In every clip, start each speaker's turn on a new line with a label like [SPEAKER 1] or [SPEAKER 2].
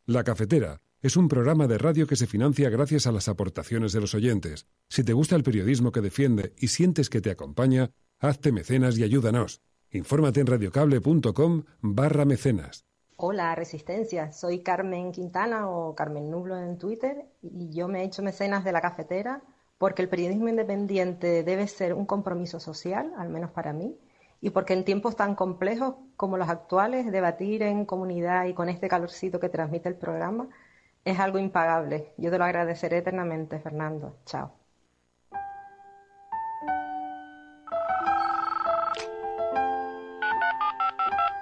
[SPEAKER 1] La Cafetera es un programa de radio que se financia gracias a las aportaciones de los oyentes. Si te gusta el periodismo que defiende y sientes que te acompaña, hazte mecenas y ayúdanos. Infórmate en radiocable.com/mecenas.
[SPEAKER 2] Hola, Resistencia. Soy Carmen Quintana o Carmen Nublo en Twitter y yo me he hecho mecenas de La Cafetera porque el periodismo independiente debe ser un compromiso social, al menos para mí, y porque en tiempos tan complejos como los actuales, debatir en comunidad y con este calorcito que transmite el programa es algo impagable. Yo te lo agradeceré eternamente, Fernando. Chao.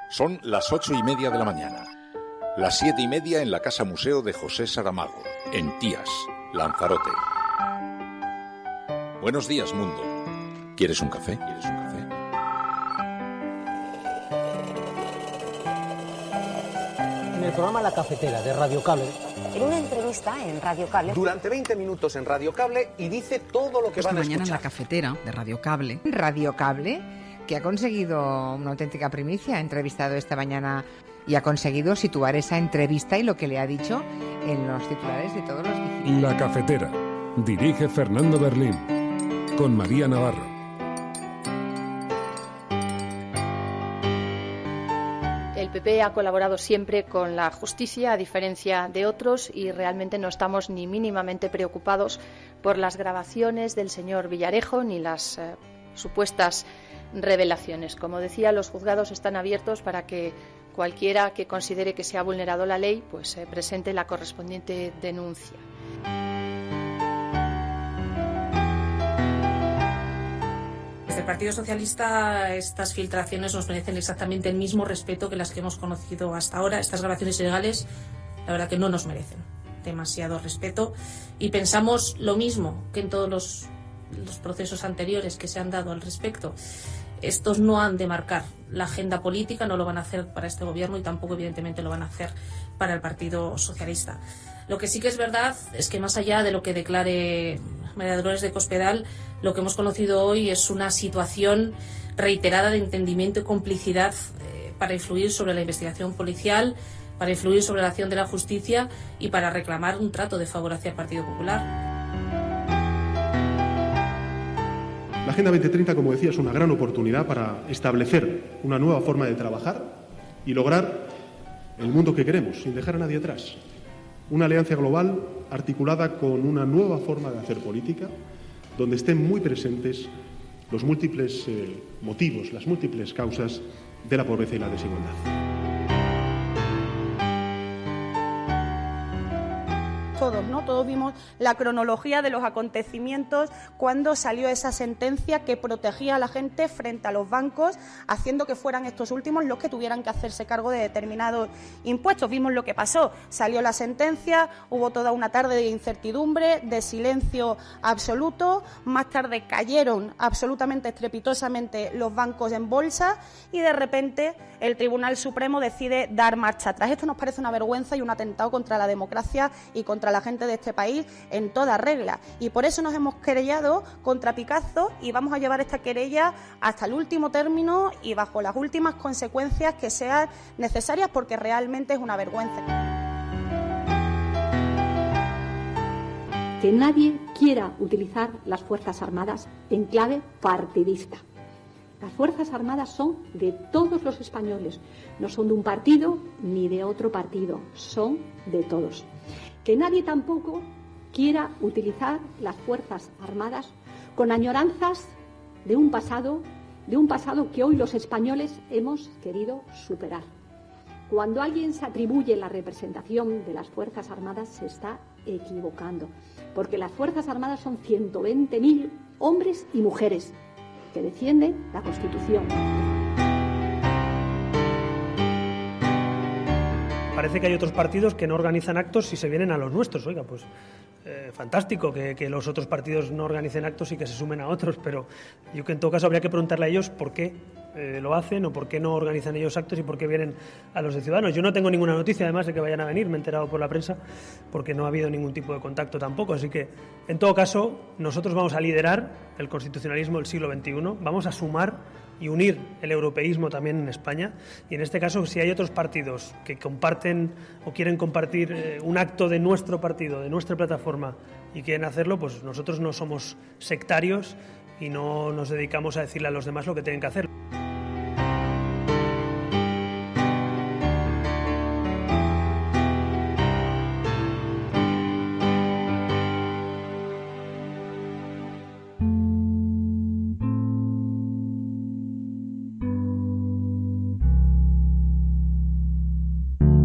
[SPEAKER 3] Son las 8:30 de la mañana. Las 7:30 en la Casa Museo de José Saramago, en Tías, Lanzarote. Buenos días, mundo. ¿Quieres un café? ¿Quieres un café?
[SPEAKER 4] En el programa La Cafetera de Radio Cable.
[SPEAKER 5] En una entrevista en Radio Cable.
[SPEAKER 6] Durante 20 minutos en Radio Cable y dice todo lo que van a escuchar.
[SPEAKER 7] Esta mañana en La Cafetera de Radio Cable.
[SPEAKER 8] Radio Cable, que ha conseguido una auténtica primicia. Ha entrevistado esta mañana y ha conseguido situar esa entrevista y lo que le ha dicho en los titulares de todos los digitales.
[SPEAKER 1] La Cafetera. Dirige Fernando Berlín. Con María Navarro.
[SPEAKER 9] El PP ha colaborado siempre con la justicia, a diferencia de otros, y realmente no estamos ni mínimamente preocupados por las grabaciones del señor Villarejo ni las supuestas revelaciones. Como decía, los juzgados están abiertos para que cualquiera que considere que se ha vulnerado la ley pues presente la correspondiente denuncia.
[SPEAKER 10] Desde el Partido Socialista estas filtraciones nos merecen exactamente el mismo respeto que las que hemos conocido hasta ahora. Estas grabaciones ilegales, la verdad que no nos merecen demasiado respeto y pensamos lo mismo que en todos los procesos anteriores que se han dado al respecto. Estos no han de marcar la agenda política, no lo van a hacer para este gobierno y tampoco evidentemente lo van a hacer para el Partido Socialista. Lo que sí que es verdad es que más allá de lo que declare María Dolores de Cospedal, lo que hemos conocido hoy es una situación reiterada de entendimiento y complicidad para influir sobre la investigación policial, para influir sobre la acción de la justicia y para reclamar un trato de favor hacia el Partido Popular.
[SPEAKER 11] La Agenda 2030, como decía, es una gran oportunidad para establecer una nueva forma de trabajar y lograr el mundo que queremos, sin dejar a nadie atrás. Una alianza global articulada con una nueva forma de hacer política, donde estén muy presentes los múltiples motivos, las múltiples causas de la pobreza y la desigualdad.
[SPEAKER 12] Todos vimos la cronología de los acontecimientos cuando salió esa sentencia que protegía a la gente frente a los bancos, haciendo que fueran estos últimos los que tuvieran que hacerse cargo de determinados impuestos. Vimos lo que pasó, salió la sentencia, hubo toda una tarde de incertidumbre, de silencio absoluto, más tarde cayeron absolutamente estrepitosamente los bancos en bolsa y de repente el Tribunal Supremo decide dar marcha atrás. Esto nos parece una vergüenza y un atentado contra la democracia y contra la gente de este país en toda regla. Y por eso nos hemos querellado contra Picazo y vamos a llevar esta querella hasta el último término y bajo las últimas consecuencias que sean necesarias, porque realmente es una vergüenza.
[SPEAKER 13] Que nadie quiera utilizar las Fuerzas Armadas en clave partidista. Las Fuerzas Armadas son de todos los españoles, no son de un partido ni de otro partido, son de todos. Que nadie tampoco quiera utilizar las Fuerzas Armadas con añoranzas de un pasado que hoy los españoles hemos querido superar. Cuando alguien se atribuye la representación de las Fuerzas Armadas se está equivocando, porque las Fuerzas Armadas son 120.000 hombres y mujeres que defienden la Constitución.
[SPEAKER 4] Parece que hay otros partidos que no organizan actos y se vienen a los nuestros. Oiga, pues fantástico que los otros partidos no organicen actos y que se sumen a otros, pero yo que en todo caso habría que preguntarle a ellos por qué lo hacen o por qué no organizan ellos actos y por qué vienen a los de Ciudadanos. Yo no tengo ninguna noticia, además, de que vayan a venir, me he enterado por la prensa, porque no ha habido ningún tipo de contacto tampoco. Así que, en todo caso, nosotros vamos a liderar el constitucionalismo del siglo XXI, vamos a sumar y unir el europeísmo también en España. Y en este caso, si hay otros partidos que comparten o quieren compartir un acto de nuestro partido, de nuestra plataforma, y quieren hacerlo, pues nosotros no somos sectarios y no nos dedicamos a decirle a los demás lo que tienen que hacer.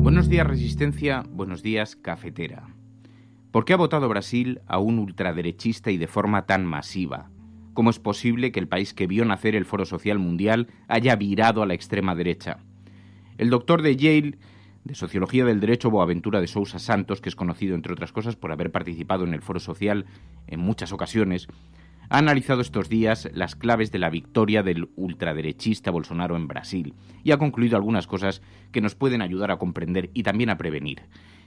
[SPEAKER 14] Buenos días, Resistencia. Buenos días, Cafetera. ¿Por qué ha votado Brasil a un ultraderechista y de forma tan masiva? ¿Cómo es posible que el país que vio nacer el Foro Social Mundial haya virado a la extrema derecha? El doctor de Yale de Sociología del Derecho, Boaventura de Sousa Santos, que es conocido, entre otras cosas, por haber participado en el Foro Social en muchas ocasiones, ha analizado estos días las claves de la victoria del ultraderechista Bolsonaro en Brasil y ha concluido algunas cosas que nos pueden ayudar a comprender y también a prevenir.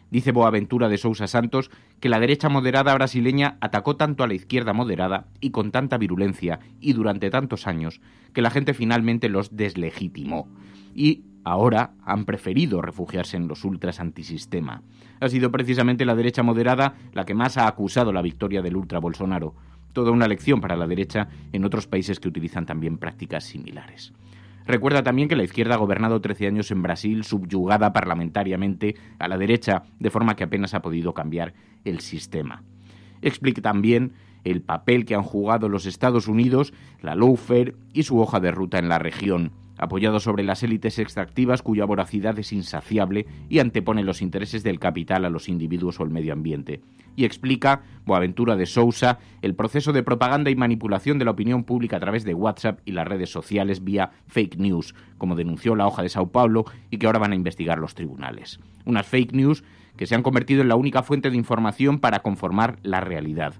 [SPEAKER 14] Dice Boaventura de Sousa Santos que la derecha moderada brasileña atacó tanto a la izquierda moderada y con tanta virulencia y durante tantos años que la gente finalmente los deslegitimó y ahora han preferido refugiarse en los ultras antisistema. Ha sido precisamente la derecha moderada la que más ha acusado la victoria del ultra Bolsonaro. Toda una lección para la derecha en otros países que utilizan también prácticas similares. Recuerda también que la izquierda ha gobernado 13 años en Brasil, subyugada parlamentariamente a la derecha, de forma que apenas ha podido cambiar el sistema. Explica también el papel que han jugado los Estados Unidos, la lawfare y su hoja de ruta en la región, apoyado sobre las élites extractivas cuya voracidad es insaciable y antepone los intereses del capital a los individuos o el medio ambiente. Y explica, Boaventura de Sousa, el proceso de propaganda y manipulación de la opinión pública a través de WhatsApp y las redes sociales vía fake news, como denunció la Hoja de Sao Paulo y que ahora van a investigar los tribunales. Unas fake news que se han convertido en la única fuente de información para conformar la realidad.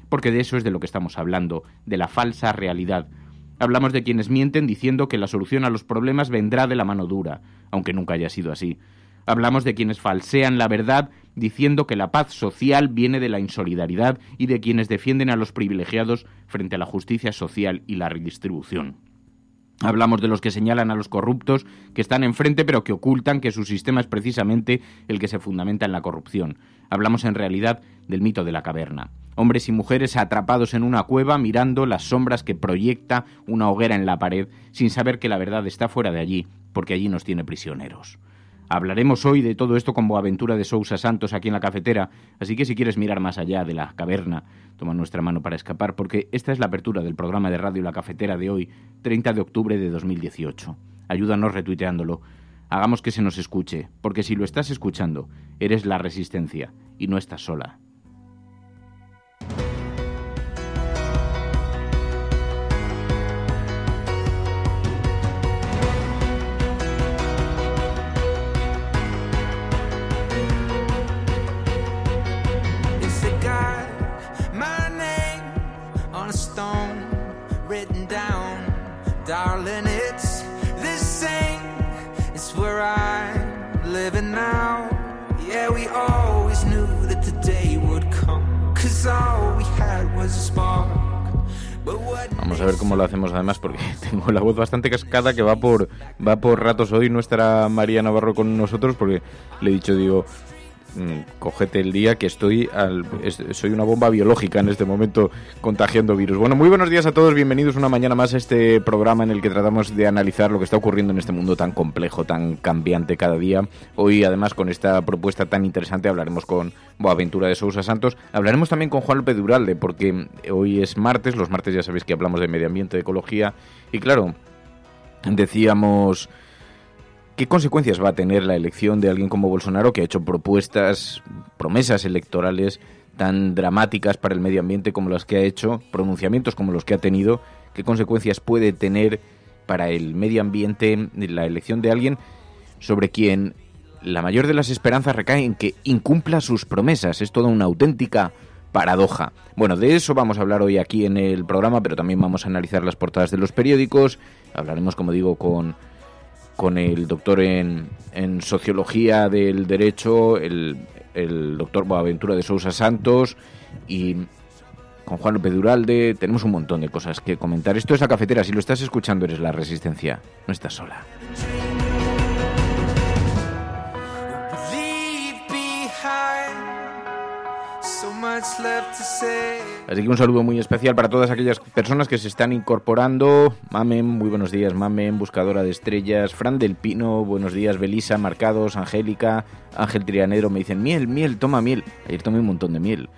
[SPEAKER 14] Porque de eso es de lo que estamos hablando, de la falsa realidad. Hablamos de quienes mienten diciendo que la solución a los problemas vendrá de la mano dura, aunque nunca haya sido así. Hablamos de quienes falsean la verdad diciendo que la paz social viene de la insolidaridad y de quienes defienden a los privilegiados frente a la justicia social y la redistribución. Hablamos de los que señalan a los corruptos que están enfrente pero que ocultan que su sistema es precisamente el que se fundamenta en la corrupción. Hablamos en realidad del mito de la caverna. Hombres y mujeres atrapados en una cueva mirando las sombras que proyecta una hoguera en la pared sin saber que la verdad está fuera de allí porque allí nos tiene prisioneros. Hablaremos hoy de todo esto con Boaventura de Sousa Santos aquí en la cafetera, así que si quieres mirar más allá de la caverna, toma nuestra mano para escapar, porque esta es la apertura del programa de radio La Cafetera de hoy, 30 de octubre de 2018. Ayúdanos retuiteándolo. Hagamos que se nos escuche, porque si lo estás escuchando, eres la resistencia y no estás sola.
[SPEAKER 15] Darling, it's the same. It's where I'm living now. Yeah, we always knew that the day would come. 'Cause all we had was a spark.
[SPEAKER 14] Vamos a ver cómo lo hacemos además, porque tengo la voz bastante cascada que va por ratos. Hoy no estará María Navarro con nosotros porque le he dicho, digo, cógete el día que soy una bomba biológica en este momento contagiando virus. Bueno, muy buenos días a todos, bienvenidos una mañana más a este programa en el que tratamos de analizar lo que está ocurriendo en este mundo tan complejo, tan cambiante cada día. Hoy además con esta propuesta tan interesante hablaremos con Boaventura de Sousa Santos, hablaremos también con Juan López de Uralde, porque hoy es martes, los martes ya sabéis que hablamos de medio ambiente, de ecología, y claro, decíamos, ¿qué consecuencias va a tener la elección de alguien como Bolsonaro, que ha hecho promesas electorales tan dramáticas para el medio ambiente como las que ha hecho, pronunciamientos como los que ha tenido? ¿Qué consecuencias puede tener para el medio ambiente la elección de alguien sobre quien la mayor de las esperanzas recae en que incumpla sus promesas? Es toda una auténtica paradoja. Bueno, de eso vamos a hablar hoy aquí en el programa, pero también vamos a analizar las portadas de los periódicos. Hablaremos, como digo, con el doctor en Sociología del Derecho, el doctor Boaventura de Sousa Santos, y con Juan López Duralde. Tenemos un montón de cosas que comentar. Esto es La Cafetera. Si lo estás escuchando, eres La Resistencia. No estás sola. Así que un saludo muy especial para todas aquellas personas que se están incorporando. Mamen, muy buenos días, Mamen, buscadora de estrellas. Fran del Pino, buenos días. Belisa, Marcados, Angélica, Ángel Trianero, me dicen miel, toma miel. Ayer tomé un montón de miel.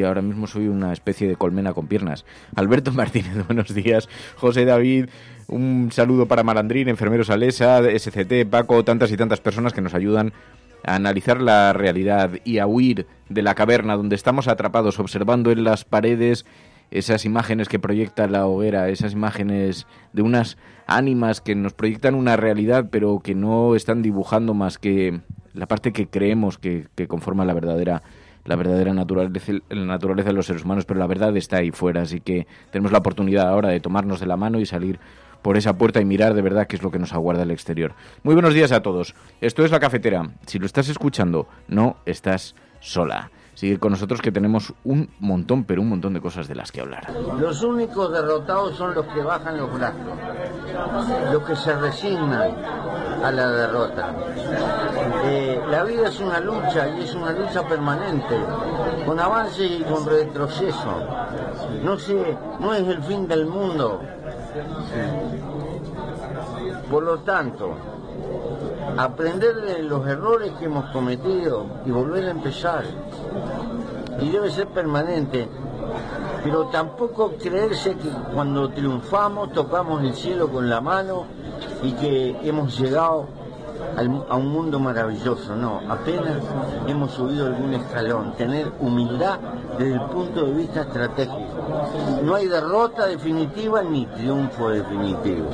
[SPEAKER 14] Ahora mismo soy una especie de colmena con piernas. Alberto Martínez, buenos días. José David, un saludo para Malandrín, Enfermeros Alesa, SCT, Paco, tantas y tantas personas que nos ayudan a analizar la realidad y a huir de la caverna donde estamos atrapados, observando en las paredes esas imágenes que proyecta la hoguera, esas imágenes de unas ánimas que nos proyectan una realidad, pero que no están dibujando más que la parte que creemos que conforma la verdadera naturaleza de los seres humanos, pero la verdad está ahí fuera, así que tenemos la oportunidad ahora de tomarnos de la mano y salir por esa puerta y mirar de verdad qué es lo que nos aguarda el exterior. Muy buenos días a todos. Esto es La Cafetera. Si lo estás escuchando, no estás sola. Sigue con nosotros que tenemos un montón de cosas de las que hablar.
[SPEAKER 16] Los únicos derrotados son los que bajan los brazos, los que se resignan a la derrota. La vida es una lucha y es una lucha permanente, con avances y con retroceso. No es el fin del mundo. Por lo tanto, aprender de los errores que hemos cometido y volver a empezar. Y debe ser permanente, pero tampoco creerse que cuando triunfamos tocamos el cielo con la mano y que hemos llegado a un mundo maravilloso. No, apenas hemos subido algún escalón. Tener humildad desde el punto de vista estratégico. No hay derrota definitiva ni triunfo definitivo.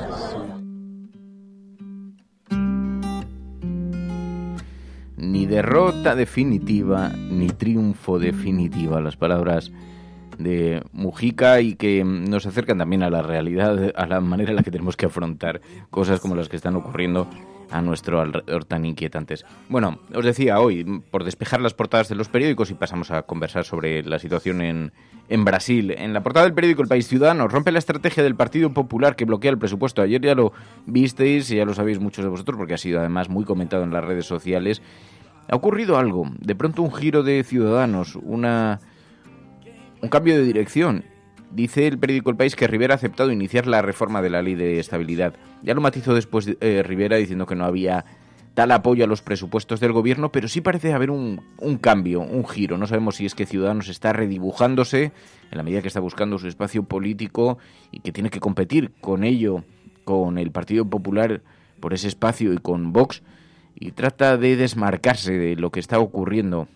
[SPEAKER 14] Ni derrota definitiva, ni triunfo definitiva. Las palabras de Mujica, y que nos acercan también a la realidad, a la manera en la que tenemos que afrontar cosas como las que están ocurriendo a nuestro alrededor, tan inquietantes. Bueno, os decía hoy, por despejar las portadas de los periódicos, y pasamos a conversar sobre la situación en Brasil. En la portada del periódico El País, Ciudadanos rompe la estrategia del Partido Popular que bloquea el presupuesto. Ayer ya lo visteis y ya lo sabéis muchos de vosotros, porque ha sido además muy comentado en las redes sociales. Ha ocurrido algo, de pronto un giro de Ciudadanos, un cambio de dirección. Dice el periódico El País que Rivera ha aceptado iniciar la reforma de la Ley de Estabilidad. Ya lo matizó después Rivera, diciendo que no había tal apoyo a los presupuestos del gobierno, pero sí parece haber un cambio, un giro. No sabemos si es que Ciudadanos está redibujándose en la medida que está buscando su espacio político y que tiene que competir con ello, con el Partido Popular por ese espacio y con Vox, y trata de desmarcarse de lo que está ocurriendo.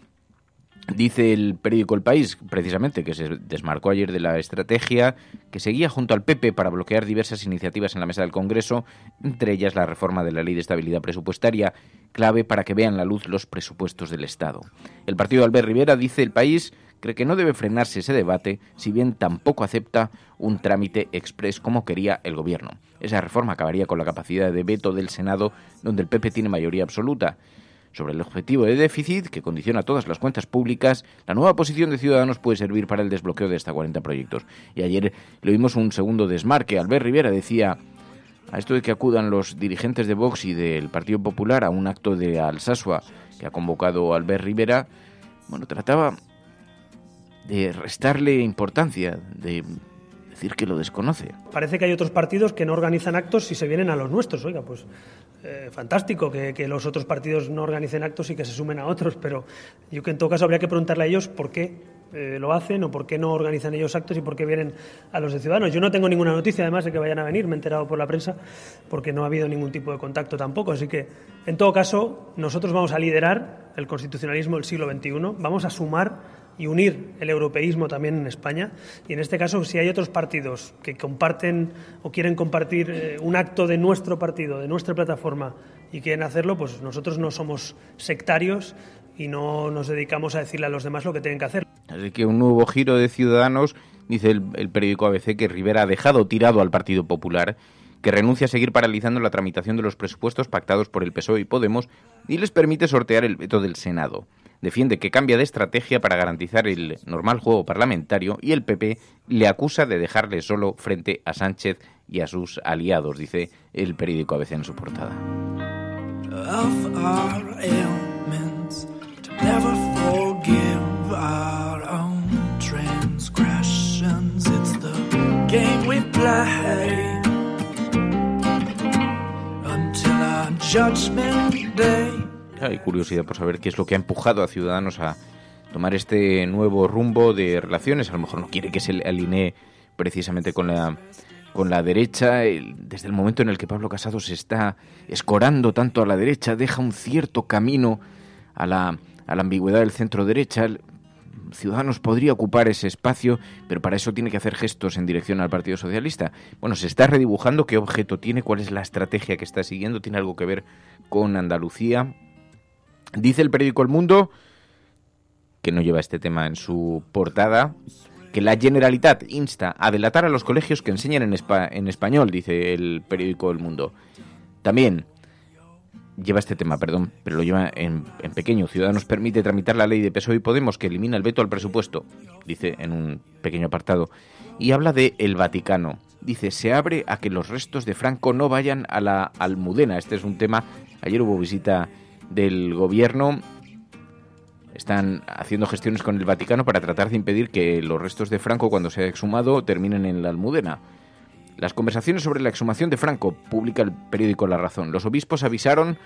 [SPEAKER 14] Dice el periódico El País, precisamente, que se desmarcó ayer de la estrategia que seguía junto al PP para bloquear diversas iniciativas en la mesa del Congreso, entre ellas la reforma de la Ley de Estabilidad Presupuestaria, clave para que vean la luz los presupuestos del Estado. El partido de Albert Rivera, dice El País, cree que no debe frenarse ese debate, si bien tampoco acepta un trámite exprés como quería el gobierno. Esa reforma acabaría con la capacidad de veto del Senado, donde el PP tiene mayoría absoluta. Sobre el objetivo de déficit, que condiciona todas las cuentas públicas, la nueva posición de Ciudadanos puede servir para el desbloqueo de hasta 40 proyectos. Y ayer le vimos un segundo desmarque. Albert Rivera decía, a esto de que acudan los dirigentes de Vox y del Partido Popular a un acto de Alsasua que ha convocado Albert Rivera, bueno, trataba de restarle importancia, de decir que lo desconoce.
[SPEAKER 4] Parece que hay otros partidos que no organizan actos si se vienen a los nuestros. Oiga, pues fantástico que los otros partidos no organicen actos y que se sumen a otros, pero yo que en todo caso habría que preguntarle a ellos por qué lo hacen o por qué no organizan ellos actos y por qué vienen a los de Ciudadanos. Yo no tengo ninguna noticia además de que vayan a venir, me he enterado por la prensa, porque no ha habido ningún tipo de contacto tampoco, así que en todo caso nosotros vamos a liderar el constitucionalismo del siglo XXI, vamos a sumar y unir el europeísmo también en España, y en este caso si hay otros partidos que comparten o quieren compartir un acto de nuestro partido, de nuestra plataforma, y quieren hacerlo, pues nosotros no somos sectarios y no nos dedicamos a decirle a los demás lo que tienen que hacer.
[SPEAKER 14] Así que un nuevo giro de Ciudadanos, dice el periódico ABC, que Rivera ha dejado tirado al Partido Popular, que renuncia a seguir paralizando la tramitación de los presupuestos pactados por el PSOE y Podemos y les permite sortear el veto del Senado. Defiende que cambia de estrategia para garantizar el normal juego parlamentario y el PP le acusa de dejarle solo frente a Sánchez y a sus aliados, dice el periódico ABC en su portada. Hay curiosidad por saber qué es lo que ha empujado a Ciudadanos a tomar este nuevo rumbo de relaciones. A lo mejor no quiere que se le alinee precisamente con la derecha. Desde el momento en el que Pablo Casado se está escorando tanto a la derecha, deja un cierto camino a la ambigüedad del centro-derecha. Ciudadanos podría ocupar ese espacio, pero para eso tiene que hacer gestos en dirección al Partido Socialista. Bueno, se está redibujando qué objeto tiene, cuál es la estrategia que está siguiendo, tiene algo que ver con Andalucía. Dice el periódico El Mundo, que no lleva este tema en su portada, que la Generalitat insta a delatar a los colegios que enseñan en español, dice el periódico El Mundo. También lleva este tema, pero lo lleva en pequeño. Ciudadanos permite tramitar la ley de PSOE y Podemos que elimina el veto al presupuesto, dice en un pequeño apartado. Y habla de el Vaticano. Dice, se abre a que los restos de Franco no vayan a la Almudena. Este es un tema, ayer hubo visita del gobierno. Están haciendo gestiones con el Vaticano para tratar de impedir que los restos de Franco, cuando sea exhumado, terminen en la Almudena. Las conversaciones sobre la exhumación de Franco, publica el periódico La Razón. Los obispos avisaron,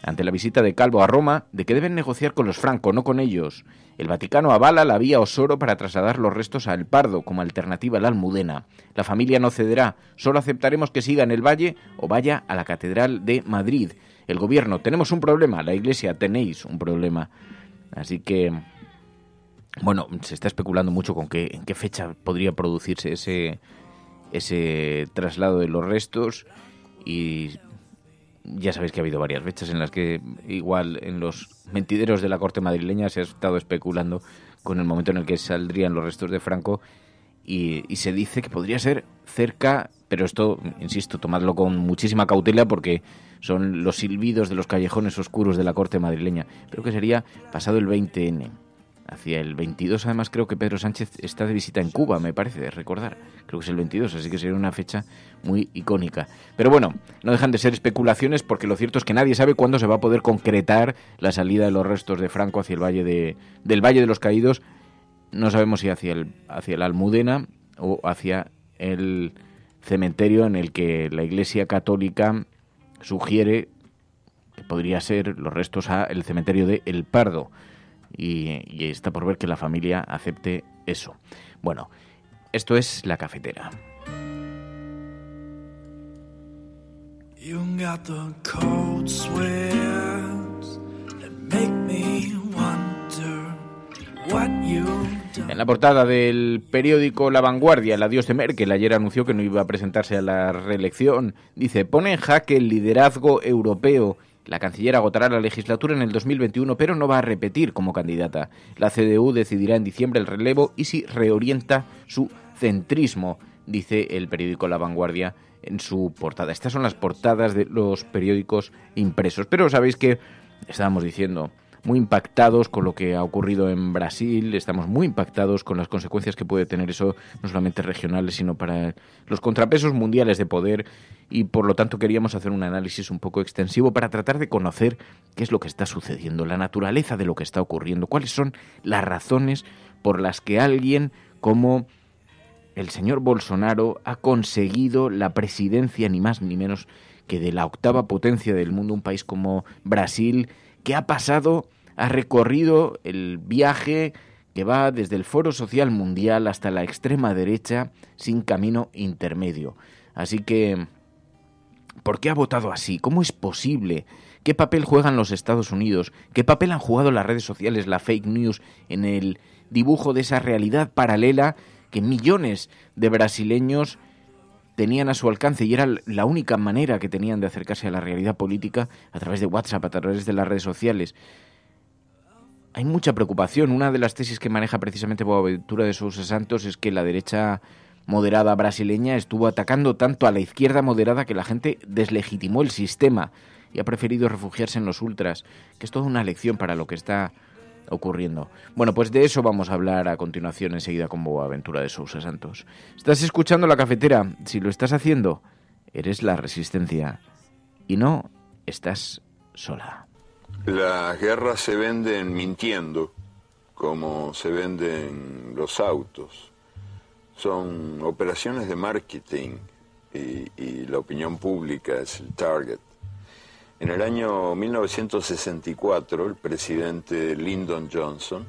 [SPEAKER 14] ante la visita de Calvo a Roma, de que deben negociar con los Franco, no con ellos. El Vaticano avala la vía Osoro para trasladar los restos a El Pardo como alternativa a la Almudena. La familia no cederá, solo aceptaremos que siga en el Valle o vaya a la Catedral de Madrid. El gobierno, tenemos un problema, la Iglesia, tenéis un problema. Así que, bueno, se está especulando mucho con en qué fecha podría producirse ese traslado de los restos, y ya sabéis que ha habido varias fechas en las que igual en los mentideros de la corte madrileña se ha estado especulando con el momento en el que saldrían los restos de Franco y se dice que podría ser cerca, pero esto, insisto, tomadlo con muchísima cautela porque son los silbidos de los callejones oscuros de la corte madrileña, pero que sería pasado el 20N. Hacia el 22, además, creo que Pedro Sánchez está de visita en Cuba, me parece, de recordar. Creo que es el 22, así que sería una fecha muy icónica. Pero bueno, no dejan de ser especulaciones porque lo cierto es que nadie sabe cuándo se va a poder concretar la salida de los restos de Franco hacia el del Valle de los Caídos. No sabemos si hacia la Almudena o hacia el cementerio en el que la Iglesia Católica sugiere que podría ser los restos al cementerio de El Pardo. Y está por ver que la familia acepte eso. Bueno, esto es La Cafetera. En la portada del periódico La Vanguardia, el adiós de Merkel. Ayer anunció que no iba a presentarse a la reelección. Dice, pone en jaque el liderazgo europeo. La canciller agotará la legislatura en el 2021, pero no va a repetir como candidata. La CDU decidirá en diciembre el relevo y si reorienta su centrismo, dice el periódico La Vanguardia en su portada. Estas son las portadas de los periódicos impresos. Pero sabéis que estábamos diciendo, muy impactados con lo que ha ocurrido en Brasil, estamos muy impactados con las consecuencias que puede tener eso, no solamente regionales, sino para los contrapesos mundiales de poder, y por lo tanto queríamos hacer un análisis un poco extensivo para tratar de conocer qué es lo que está sucediendo, la naturaleza de lo que está ocurriendo, cuáles son las razones por las que alguien como el señor Bolsonaro ha conseguido la presidencia ni más ni menos que de la octava potencia del mundo, un país como Brasil, que ha recorrido el viaje que va desde el Foro Social Mundial hasta la extrema derecha sin camino intermedio. Así que, ¿por qué ha votado así? ¿Cómo es posible? ¿Qué papel juegan los Estados Unidos? ¿Qué papel han jugado las redes sociales, la fake news, en el dibujo de esa realidad paralela que millones de brasileños tenían a su alcance y era la única manera que tenían de acercarse a la realidad política a través de WhatsApp, a través de las redes sociales? hay mucha preocupación. Una de las tesis que maneja precisamente Boaventura de Sousa Santos es que la derecha moderada brasileña estuvo atacando tanto a la izquierda moderada que la gente deslegitimó el sistema y ha preferido refugiarse en los ultras, que es toda una lección para lo que está ocurriendo. Bueno, pues de eso vamos a hablar a continuación enseguida con Boaventura de Sousa Santos. Estás escuchando La Cafetera. Si lo estás haciendo, eres la resistencia y no estás sola.
[SPEAKER 17] Las guerras se venden mintiendo, como se venden los autos. Son operaciones de marketing y la opinión pública es el target. En el año 1964, el presidente Lyndon Johnson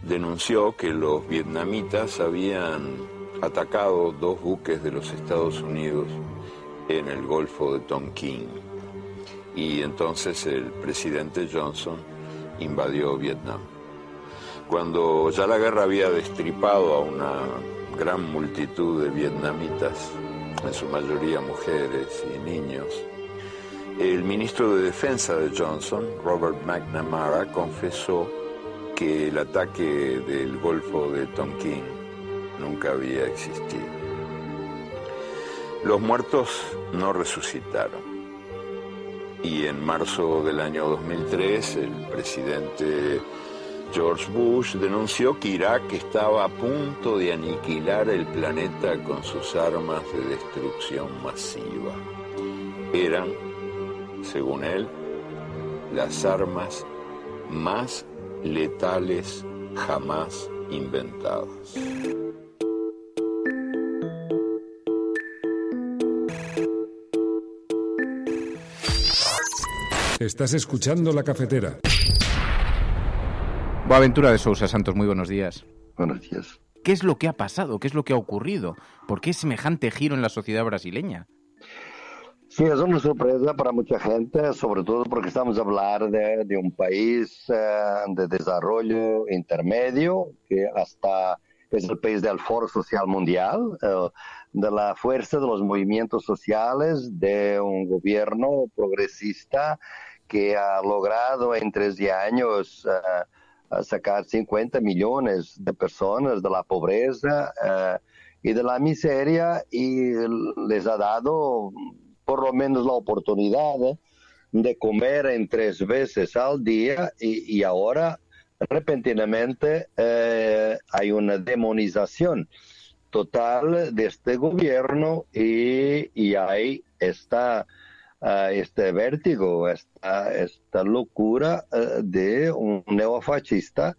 [SPEAKER 17] denunció que los vietnamitas habían atacado 2 buques de los Estados Unidos en el Golfo de Tonkin. Y entonces el presidente Johnson invadió Vietnam. Cuando ya la guerra había destripado a una gran multitud de vietnamitas, en su mayoría mujeres y niños, el ministro de Defensa de Johnson, Robert McNamara, confesó que el ataque del Golfo de Tonkin nunca había existido. Los muertos no resucitaron. Y en marzo del año 2003, el presidente George Bush denunció que Irak estaba a punto de aniquilar el planeta con sus armas de destrucción masiva. Eran, según él, las armas más letales jamás inventadas.
[SPEAKER 1] Estás escuchando La Cafetera.
[SPEAKER 14] Boaventura de Sousa Santos, muy buenos días.
[SPEAKER 18] Buenos días.
[SPEAKER 14] ¿Qué es lo que ha pasado? ¿Qué es lo que ha ocurrido? ¿Por qué semejante giro en la sociedad brasileña?
[SPEAKER 18] Sí, es una sorpresa para mucha gente, sobre todo porque estamos hablando de un país de desarrollo intermedio, que hasta es el país del Foro Social Mundial, de la fuerza de los movimientos sociales, de un gobierno progresista que ha logrado en 13 años sacar 50 millones de personas de la pobreza y de la miseria, y les ha dado por lo menos la oportunidad de comer en 3 veces al día, y ahora repentinamente hay una demonización total de este gobierno y hay este vértigo, esta locura de un neofascista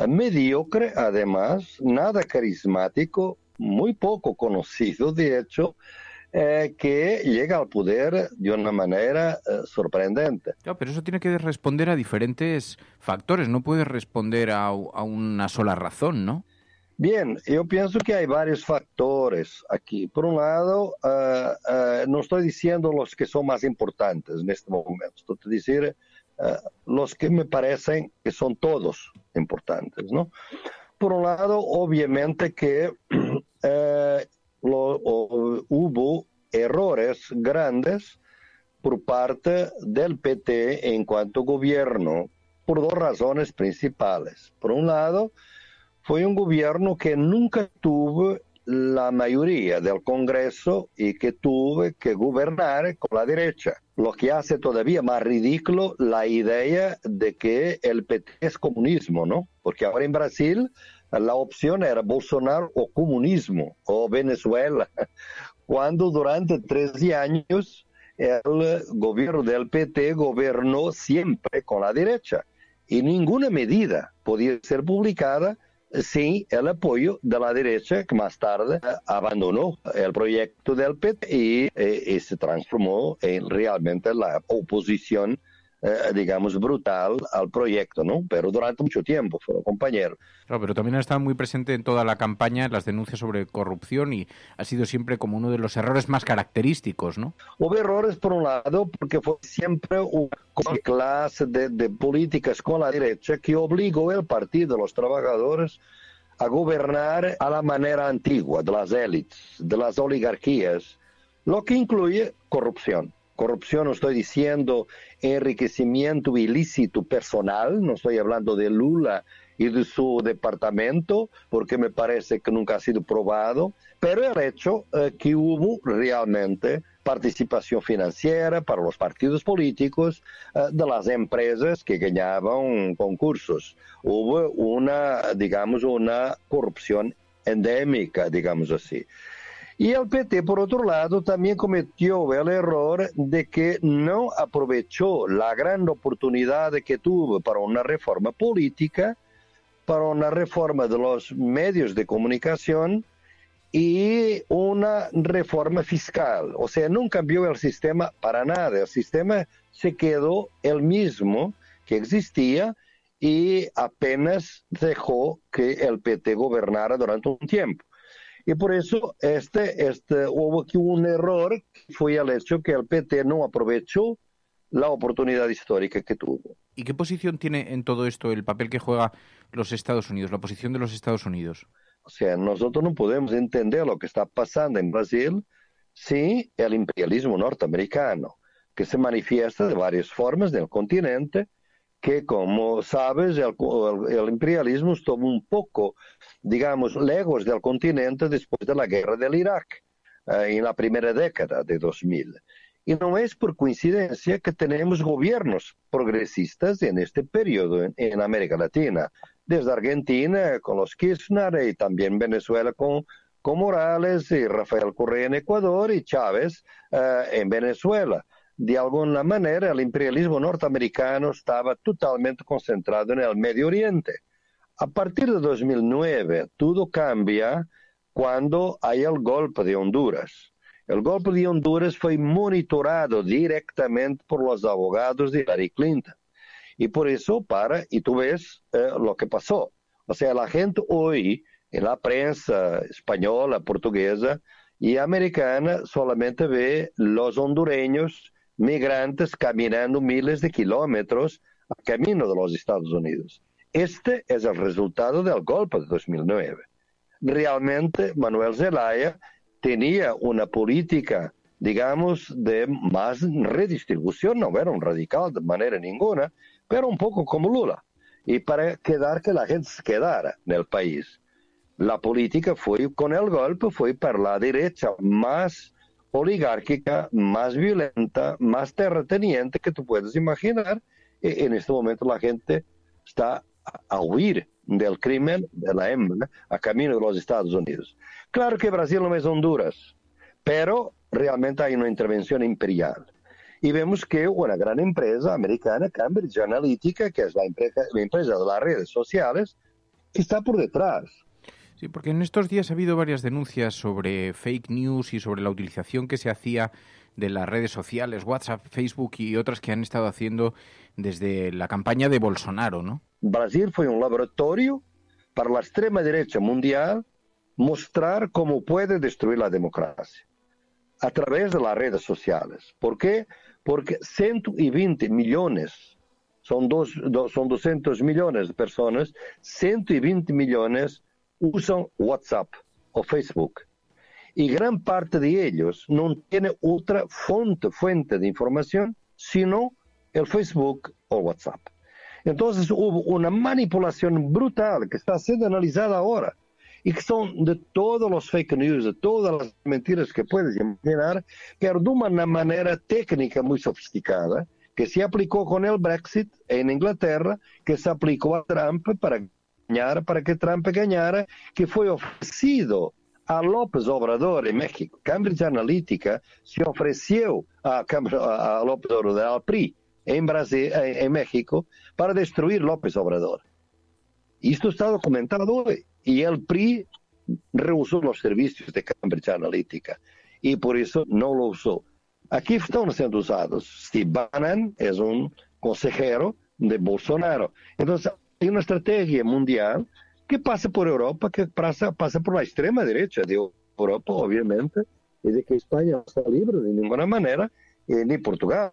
[SPEAKER 18] mediocre, además, nada carismático, muy poco conocido, de hecho, que llega al poder de una manera sorprendente.
[SPEAKER 14] Claro, pero eso tiene que responder a diferentes factores, no puede responder a una sola razón, ¿no?
[SPEAKER 18] Bien, yo pienso que hay varios factores aquí. Por un lado, no estoy diciendo los que son más importantes en este momento, estoy diciendo los que me parecen que son todos importantes, ¿no? Por un lado, obviamente que hubo errores grandes por parte del PT en cuanto a gobierno, por 2 razones principales. Por un lado, fue un gobierno que nunca tuvo la mayoría del Congreso y que tuvo que gobernar con la derecha, lo que hace todavía más ridículo la idea de que el PT es comunismo, ¿no? Porque ahora en Brasil la opción era Bolsonaro o comunismo, o Venezuela, cuando durante 13 años el gobierno del PT gobernó siempre con la derecha y ninguna medida podía ser publicada sin el apoyo de la derecha, que más tarde abandonó el proyecto del PT y se transformó en realmente la oposición, digamos, brutal al proyecto, ¿no? Pero durante mucho tiempo fueron compañeros.
[SPEAKER 14] Claro, pero también ha estado muy presente en toda la campaña las denuncias sobre corrupción y ha sido siempre como uno de los errores más característicos, ¿no?
[SPEAKER 18] Hubo errores por un lado porque fue siempre una clase de políticas con la derecha que obligó el Partido de los Trabajadores a gobernar a la manera antigua de las élites, de las oligarquías, lo que incluye corrupción. Corrupción no estoy diciendo enriquecimiento ilícito personal, no estoy hablando de Lula y de su departamento, porque me parece que nunca ha sido probado, pero el hecho que hubo realmente participación financiera para los partidos políticos de las empresas que ganaban concursos. Hubo una corrupción endémica, digamos así. Y el PT, por otro lado, también cometió el error de que no aprovechó la gran oportunidad que tuvo para una reforma política, para una reforma de los medios de comunicación y una reforma fiscal. O sea, no cambió el sistema para nada. El sistema se quedó el mismo que existía y apenas dejó que el PT gobernara durante un tiempo. Y por eso hubo aquí un error, que fue el hecho que el PT no aprovechó la oportunidad histórica que tuvo.
[SPEAKER 14] ¿Y qué posición tiene en todo esto el papel que juega los Estados Unidos, la posición de los Estados Unidos?
[SPEAKER 18] O sea, nosotros no podemos entender lo que está pasando en Brasil sin el imperialismo norteamericano, que se manifiesta de varias formas en el continente, que como sabes, el imperialismo estuvo un poco, digamos, lejos del continente después de la guerra del Irak, en la primera década de 2000. Y no es por coincidencia que tenemos gobiernos progresistas en este periodo en América Latina, desde Argentina con los Kirchner y también Venezuela con Morales y Rafael Correa en Ecuador y Chávez en Venezuela. De alguna manera el imperialismo norteamericano estaba totalmente concentrado en el Medio Oriente. A partir de 2009 todo cambia cuando hay el golpe de Honduras. El golpe de Honduras fue monitorado directamente por los abogados de Hillary Clinton. Y por eso y tú ves lo que pasó. O sea, la gente hoy en la prensa española, portuguesa y americana solamente ve los hondureños migrantes caminando miles de kilómetros a camino de los Estados Unidos. Este es el resultado del golpe de 2009. Realmente Manuel Zelaya tenía una política, digamos, de más redistribución, no era un radical de manera ninguna, pero un poco como Lula, y para que la gente se quedara en el país. La política con el golpe fue para la derecha más oligárquica, más violenta, más terrateniente que tú puedes imaginar. En este momento la gente está a huir del crimen, de la hembra, a camino de los Estados Unidos. Claro que Brasil no es Honduras, pero realmente hay una intervención imperial. Y vemos que una gran empresa americana, Cambridge Analytica, que es la empresa de las redes sociales, está por detrás.
[SPEAKER 14] Sí, porque en estos días ha habido varias denuncias sobre fake news y sobre la utilización que se hacía de las redes sociales, WhatsApp, Facebook y otras que han estado haciendo desde la campaña de Bolsonaro, ¿no?
[SPEAKER 18] Brasil fue un laboratorio para la extrema derecha mundial mostrar cómo puede destruir la democracia a través de las redes sociales. ¿Por qué? Porque 120 millones, son 200 millones de personas, 120 millones usan WhatsApp o Facebook. Y gran parte de ellos no tiene otra fuente de información sino el Facebook o WhatsApp. Entonces hubo una manipulación brutal que está siendo analizada ahora y que son de todos los fake news, de todas las mentiras que puedes imaginar, pero de una manera técnica muy sofisticada que se aplicó con el Brexit en Inglaterra, que se aplicó a Trump para que Trump ganara, que fue ofrecido a López Obrador en México. Cambridge Analytica se ofreció a López Obrador, al PRI, en Brasil, en México, para destruir López Obrador. Y esto está documentado hoy. Y el PRI rehusó los servicios de Cambridge Analytica y por eso no lo usó. Aquí están siendo usados. Steve Bannon es un consejero de Bolsonaro. Entonces hay una estrategia mundial que pasa por Europa, que pasa por la extrema derecha de Europa, obviamente, y de que España no está libre de ninguna manera, ni Portugal,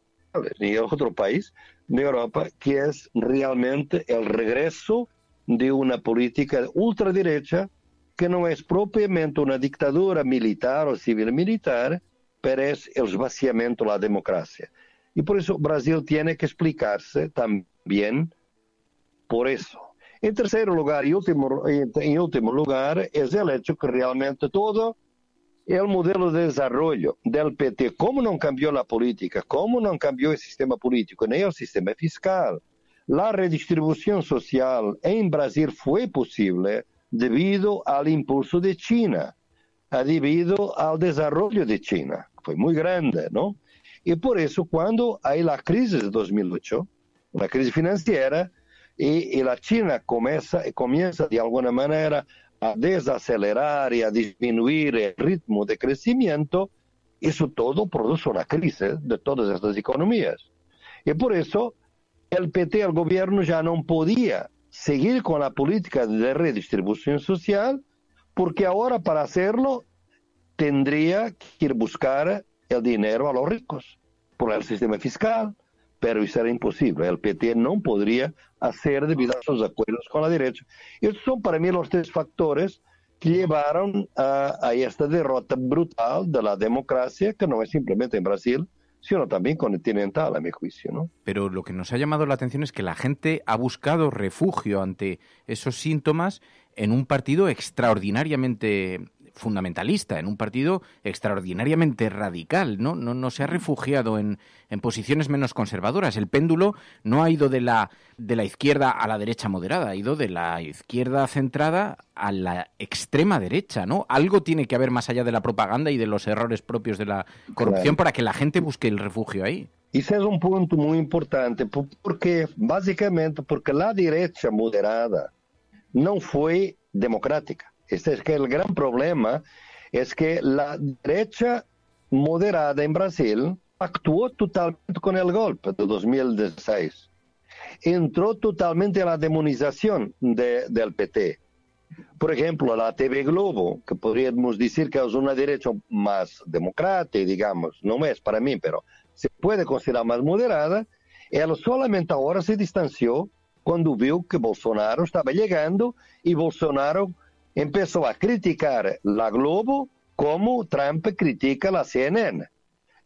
[SPEAKER 18] ni otro país de Europa, que es realmente el regreso de una política ultraderecha que no es propiamente una dictadura militar o civil militar, pero es el esvaciamiento de la democracia. Y por eso Brasil tiene que explicarse también por eso. En tercer lugar, y en último lugar, es el hecho que realmente todo el modelo de desarrollo del PT, como no cambió la política, como no cambió el sistema político, ni el sistema fiscal, la redistribución social en Brasil fue posible debido al impulso de China, debido al desarrollo de China, fue muy grande, ¿no? Y por eso cuando hay la crisis de 2008, la crisis financiera, y la China comienza de alguna manera a desacelerar y a disminuir el ritmo de crecimiento, eso todo produce una crisis de todas estas economías. Y por eso el PT, el gobierno, ya no podía seguir con la política de redistribución social, porque ahora para hacerlo tendría que ir a buscar el dinero a los ricos por el sistema fiscal, pero eso era imposible. El PT no podría hacer debido a sus acuerdos con la derecha. Y estos son para mí los tres factores que llevaron a esta derrota brutal de la democracia, que no es simplemente en Brasil, sino también continental, a mi juicio, ¿no?
[SPEAKER 14] Pero lo que nos ha llamado la atención es que la gente ha buscado refugio ante esos síntomas en un partido extraordinariamente fundamentalista, en un partido extraordinariamente radical, ¿no? No se ha refugiado en posiciones menos conservadoras. El péndulo no ha ido de la izquierda a la derecha moderada, ha ido de la izquierda centrada a la extrema derecha, ¿no? Algo tiene que haber más allá de la propaganda y de los errores propios de la corrupción para que la gente busque el refugio ahí.
[SPEAKER 18] Ese es un punto muy importante, porque básicamente porque la derecha moderada no fue democrática. Este es que el gran problema es que la derecha moderada en Brasil actuó totalmente con el golpe de 2016. Entró totalmente en la demonización del PT. Por ejemplo, la TV Globo, que podríamos decir que es una derecha más democrática, digamos, no es para mí, pero se puede considerar más moderada, él solamente ahora se distanció cuando vio que Bolsonaro estaba llegando y Bolsonaro empezó a criticar la Globo como Trump critica la CNN.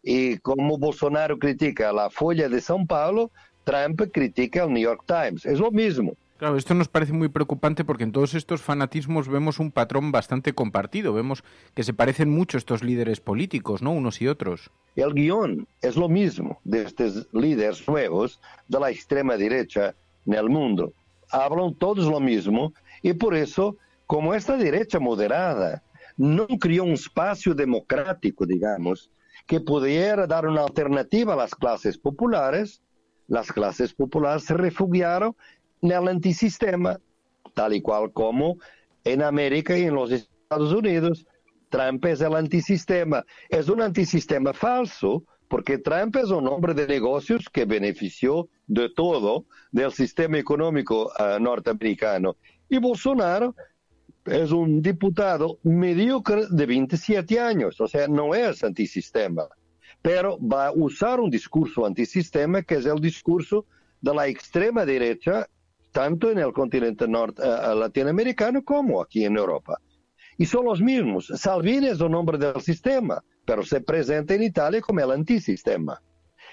[SPEAKER 18] Y como Bolsonaro critica la Folha de São Paulo, Trump critica el New York Times. Es lo mismo.
[SPEAKER 14] Claro, esto nos parece muy preocupante porque en todos estos fanatismos vemos un patrón bastante compartido. Vemos que se parecen mucho estos líderes políticos, ¿no? Unos y otros.
[SPEAKER 18] El guión es lo mismo de estos líderes nuevos de la extrema derecha en el mundo. Hablan todos lo mismo y por eso, como esta derecha moderada no creó un espacio democrático, digamos, que pudiera dar una alternativa a las clases populares se refugiaron en el antisistema, tal y cual como en América y en los Estados Unidos. Trump es el antisistema. Es un antisistema falso, porque Trump es un hombre de negocios que benefició de todo del sistema económico norteamericano. Y Bolsonaro es un diputado mediocre de 27 años, o sea, no es antisistema, pero va a usar un discurso antisistema que es el discurso de la extrema derecha, tanto en el continente latinoamericano como aquí en Europa. Y son los mismos. Salvini es un hombre del sistema, pero se presenta en Italia como el antisistema.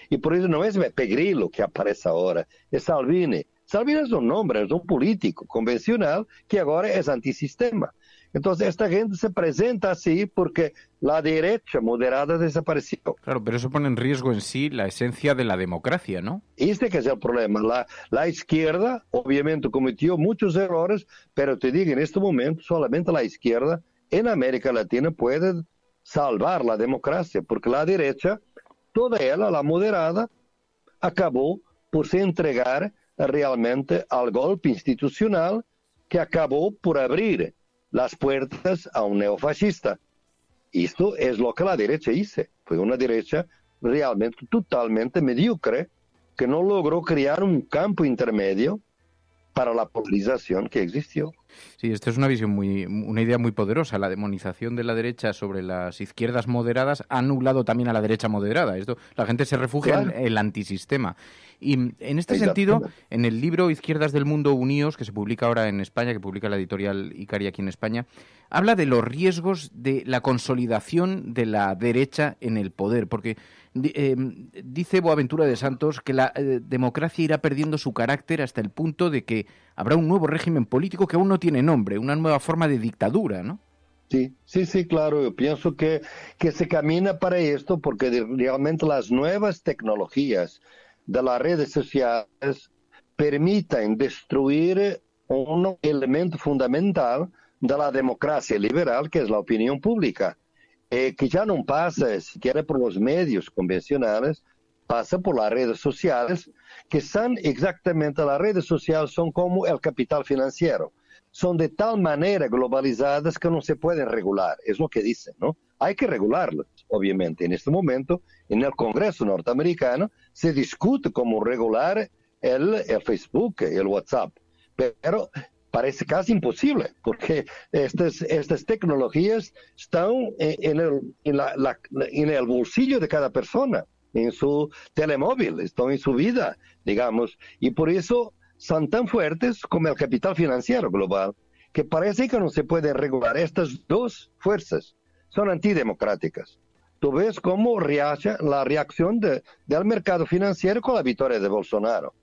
[SPEAKER 18] Y por eso no es Beppe Grillo que aparece ahora, es Salvini. Salvini es un hombre, es un político convencional que ahora es antisistema. Entonces esta gente se presenta así porque la derecha moderada desapareció.
[SPEAKER 14] Claro, pero eso pone en riesgo en sí la esencia de la democracia, ¿no?
[SPEAKER 18] Este que es el problema. La izquierda obviamente cometió muchos errores, pero te digo, en este momento solamente la izquierda en América Latina puede salvar la democracia, porque la derecha, toda ella, la moderada, acabó por se entregar realmente al golpe institucional que acabó por abrir las puertas a un neofascista. Esto es lo que la derecha hizo. Fue una derecha realmente totalmente mediocre que no logró crear un campo intermedio para la polarización que existió.
[SPEAKER 14] Sí, esto es una idea muy poderosa. La demonización de la derecha sobre las izquierdas moderadas ha anulado también a la derecha moderada. La gente se refugia en el antisistema. Y en este sentido, en el libro Izquierdas del Mundo Unidos, que se publica ahora en España, que publica la editorial Icari aquí en España, habla de los riesgos de la consolidación de la derecha en el poder, porque dice Boaventura de Santos que la democracia irá perdiendo su carácter hasta el punto de que habrá un nuevo régimen político que aún no tiene nombre, una nueva forma de dictadura, ¿no?
[SPEAKER 18] Sí, claro. Yo pienso que se camina para esto porque realmente las nuevas tecnologías de las redes sociales permiten destruir un elemento fundamental de la democracia liberal, que es la opinión pública, que ya no pasa siquiera por los medios convencionales, pasa por las redes sociales, que son exactamente, las redes sociales son como el capital financiero, son de tal manera globalizadas que no se pueden regular, es lo que dicen, ¿no? Hay que regularlas, obviamente. En este momento, en el Congreso norteamericano, se discute cómo regular el Facebook, el WhatsApp, pero parece casi imposible, porque estas tecnologías están en el bolsillo de cada persona, en su telemóvil, están en su vida, digamos, y por eso son tan fuertes como el capital financiero global, que parece que no se puede regular. Estas dos fuerzas son antidemocráticas. Tú ves cómo la reacción del mercado financiero con la victoria de Bolsonaro.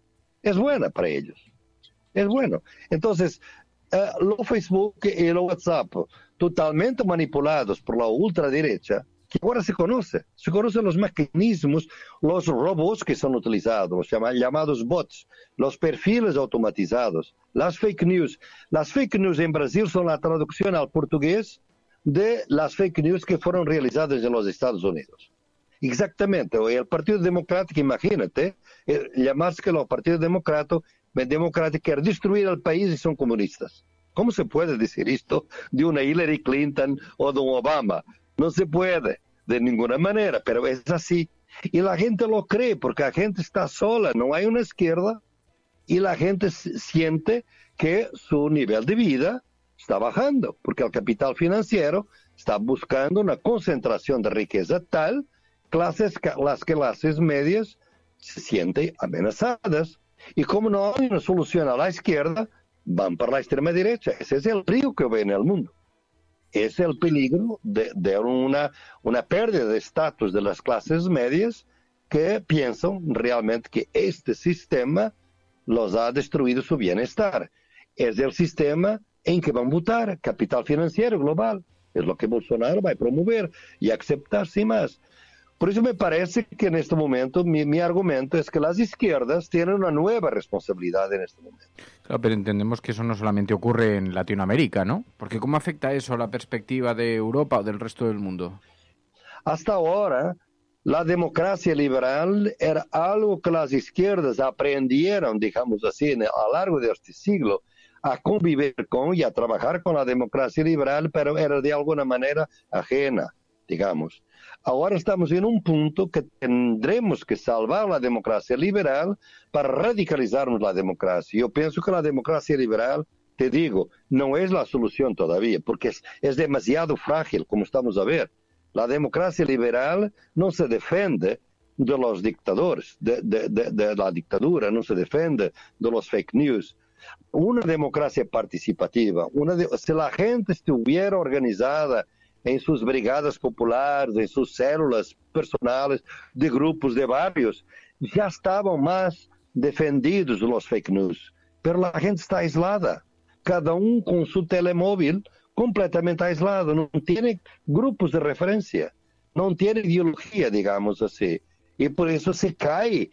[SPEAKER 18] Es buena para ellos. Es bueno. Entonces, los Facebook y los WhatsApp, totalmente manipulados por la ultraderecha, que ahora se conocen los mecanismos, los robots que son utilizados, los llamados bots, los perfiles automatizados, las fake news. Las fake news en Brasil son la traducción al portugués de las fake news que fueron realizadas en los Estados Unidos. Exactamente. El Partido Democrático, imagínate, llamarse que el Partido Democrático quiere destruir el país y son comunistas. ¿Cómo se puede decir esto de una Hillary Clinton o de un Obama? No se puede, de ninguna manera, pero es así. Y la gente lo cree porque la gente está sola, no hay una izquierda, y la gente siente que su nivel de vida está bajando, porque el capital financiero está buscando una concentración de riqueza tal, las clases medias se sienten amenazadas. Y como no hay una solución a la izquierda, van para la extrema derecha. Ese es el río que ve en el mundo. Es el peligro de una pérdida de estatus de las clases medias que piensan realmente que este sistema los ha destruido su bienestar. Es el sistema en que van a votar, capital financiero global. Es lo que Bolsonaro va a promover y aceptar sin más. Por eso me parece que en este momento mi argumento es que las izquierdas tienen una nueva responsabilidad en este momento.
[SPEAKER 14] Claro, pero entendemos que eso no solamente ocurre en Latinoamérica, ¿no? Porque ¿cómo afecta eso a la perspectiva de Europa o del resto del mundo?
[SPEAKER 18] Hasta ahora, la democracia liberal era algo que las izquierdas aprendieron, digamos así, a lo largo de este siglo, a convivir con y a trabajar con la democracia liberal, pero era de alguna manera ajena, digamos. Ahora estamos en un punto que tendremos que salvar la democracia liberal para radicalizarnos la democracia. Yo pienso que la democracia liberal, te digo, no es la solución todavía, porque es demasiado frágil, como estamos a ver. La democracia liberal no se defiende de los dictadores, de la dictadura, no se defiende de los fake news. Una democracia participativa, si la gente estuviera organizada en sus brigadas populares, en sus células personales, de grupos, de barrios, ya estaban más defendidos los fake news. Pero la gente está aislada, cada uno con su telemóvil, completamente aislado, no tiene grupos de referencia, no tiene ideología, digamos así. Y por eso se cae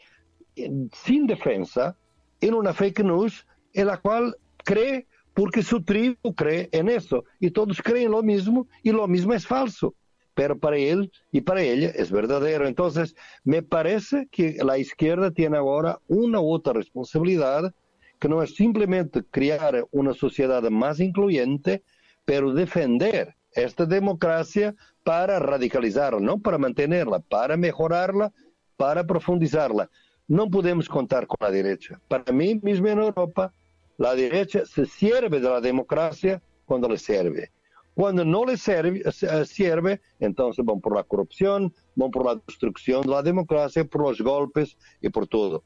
[SPEAKER 18] sin defensa en una fake news en la cual cree, porque su tribu cree en eso, y todos creen lo mismo, y lo mismo es falso, pero para él y para ella es verdadero. Entonces, me parece que la izquierda tiene ahora una otra responsabilidad, que no es simplemente crear una sociedad más incluyente, pero defender esta democracia para radicalizarla, no para mantenerla, para mejorarla, para profundizarla. No podemos contar con la derecha. Para mí, mismo en Europa, La derecha se sirve de la democracia cuando le sirve. Cuando no le sirve, entonces van por la corrupción, van por la destrucción de la democracia, por los golpes y por todo.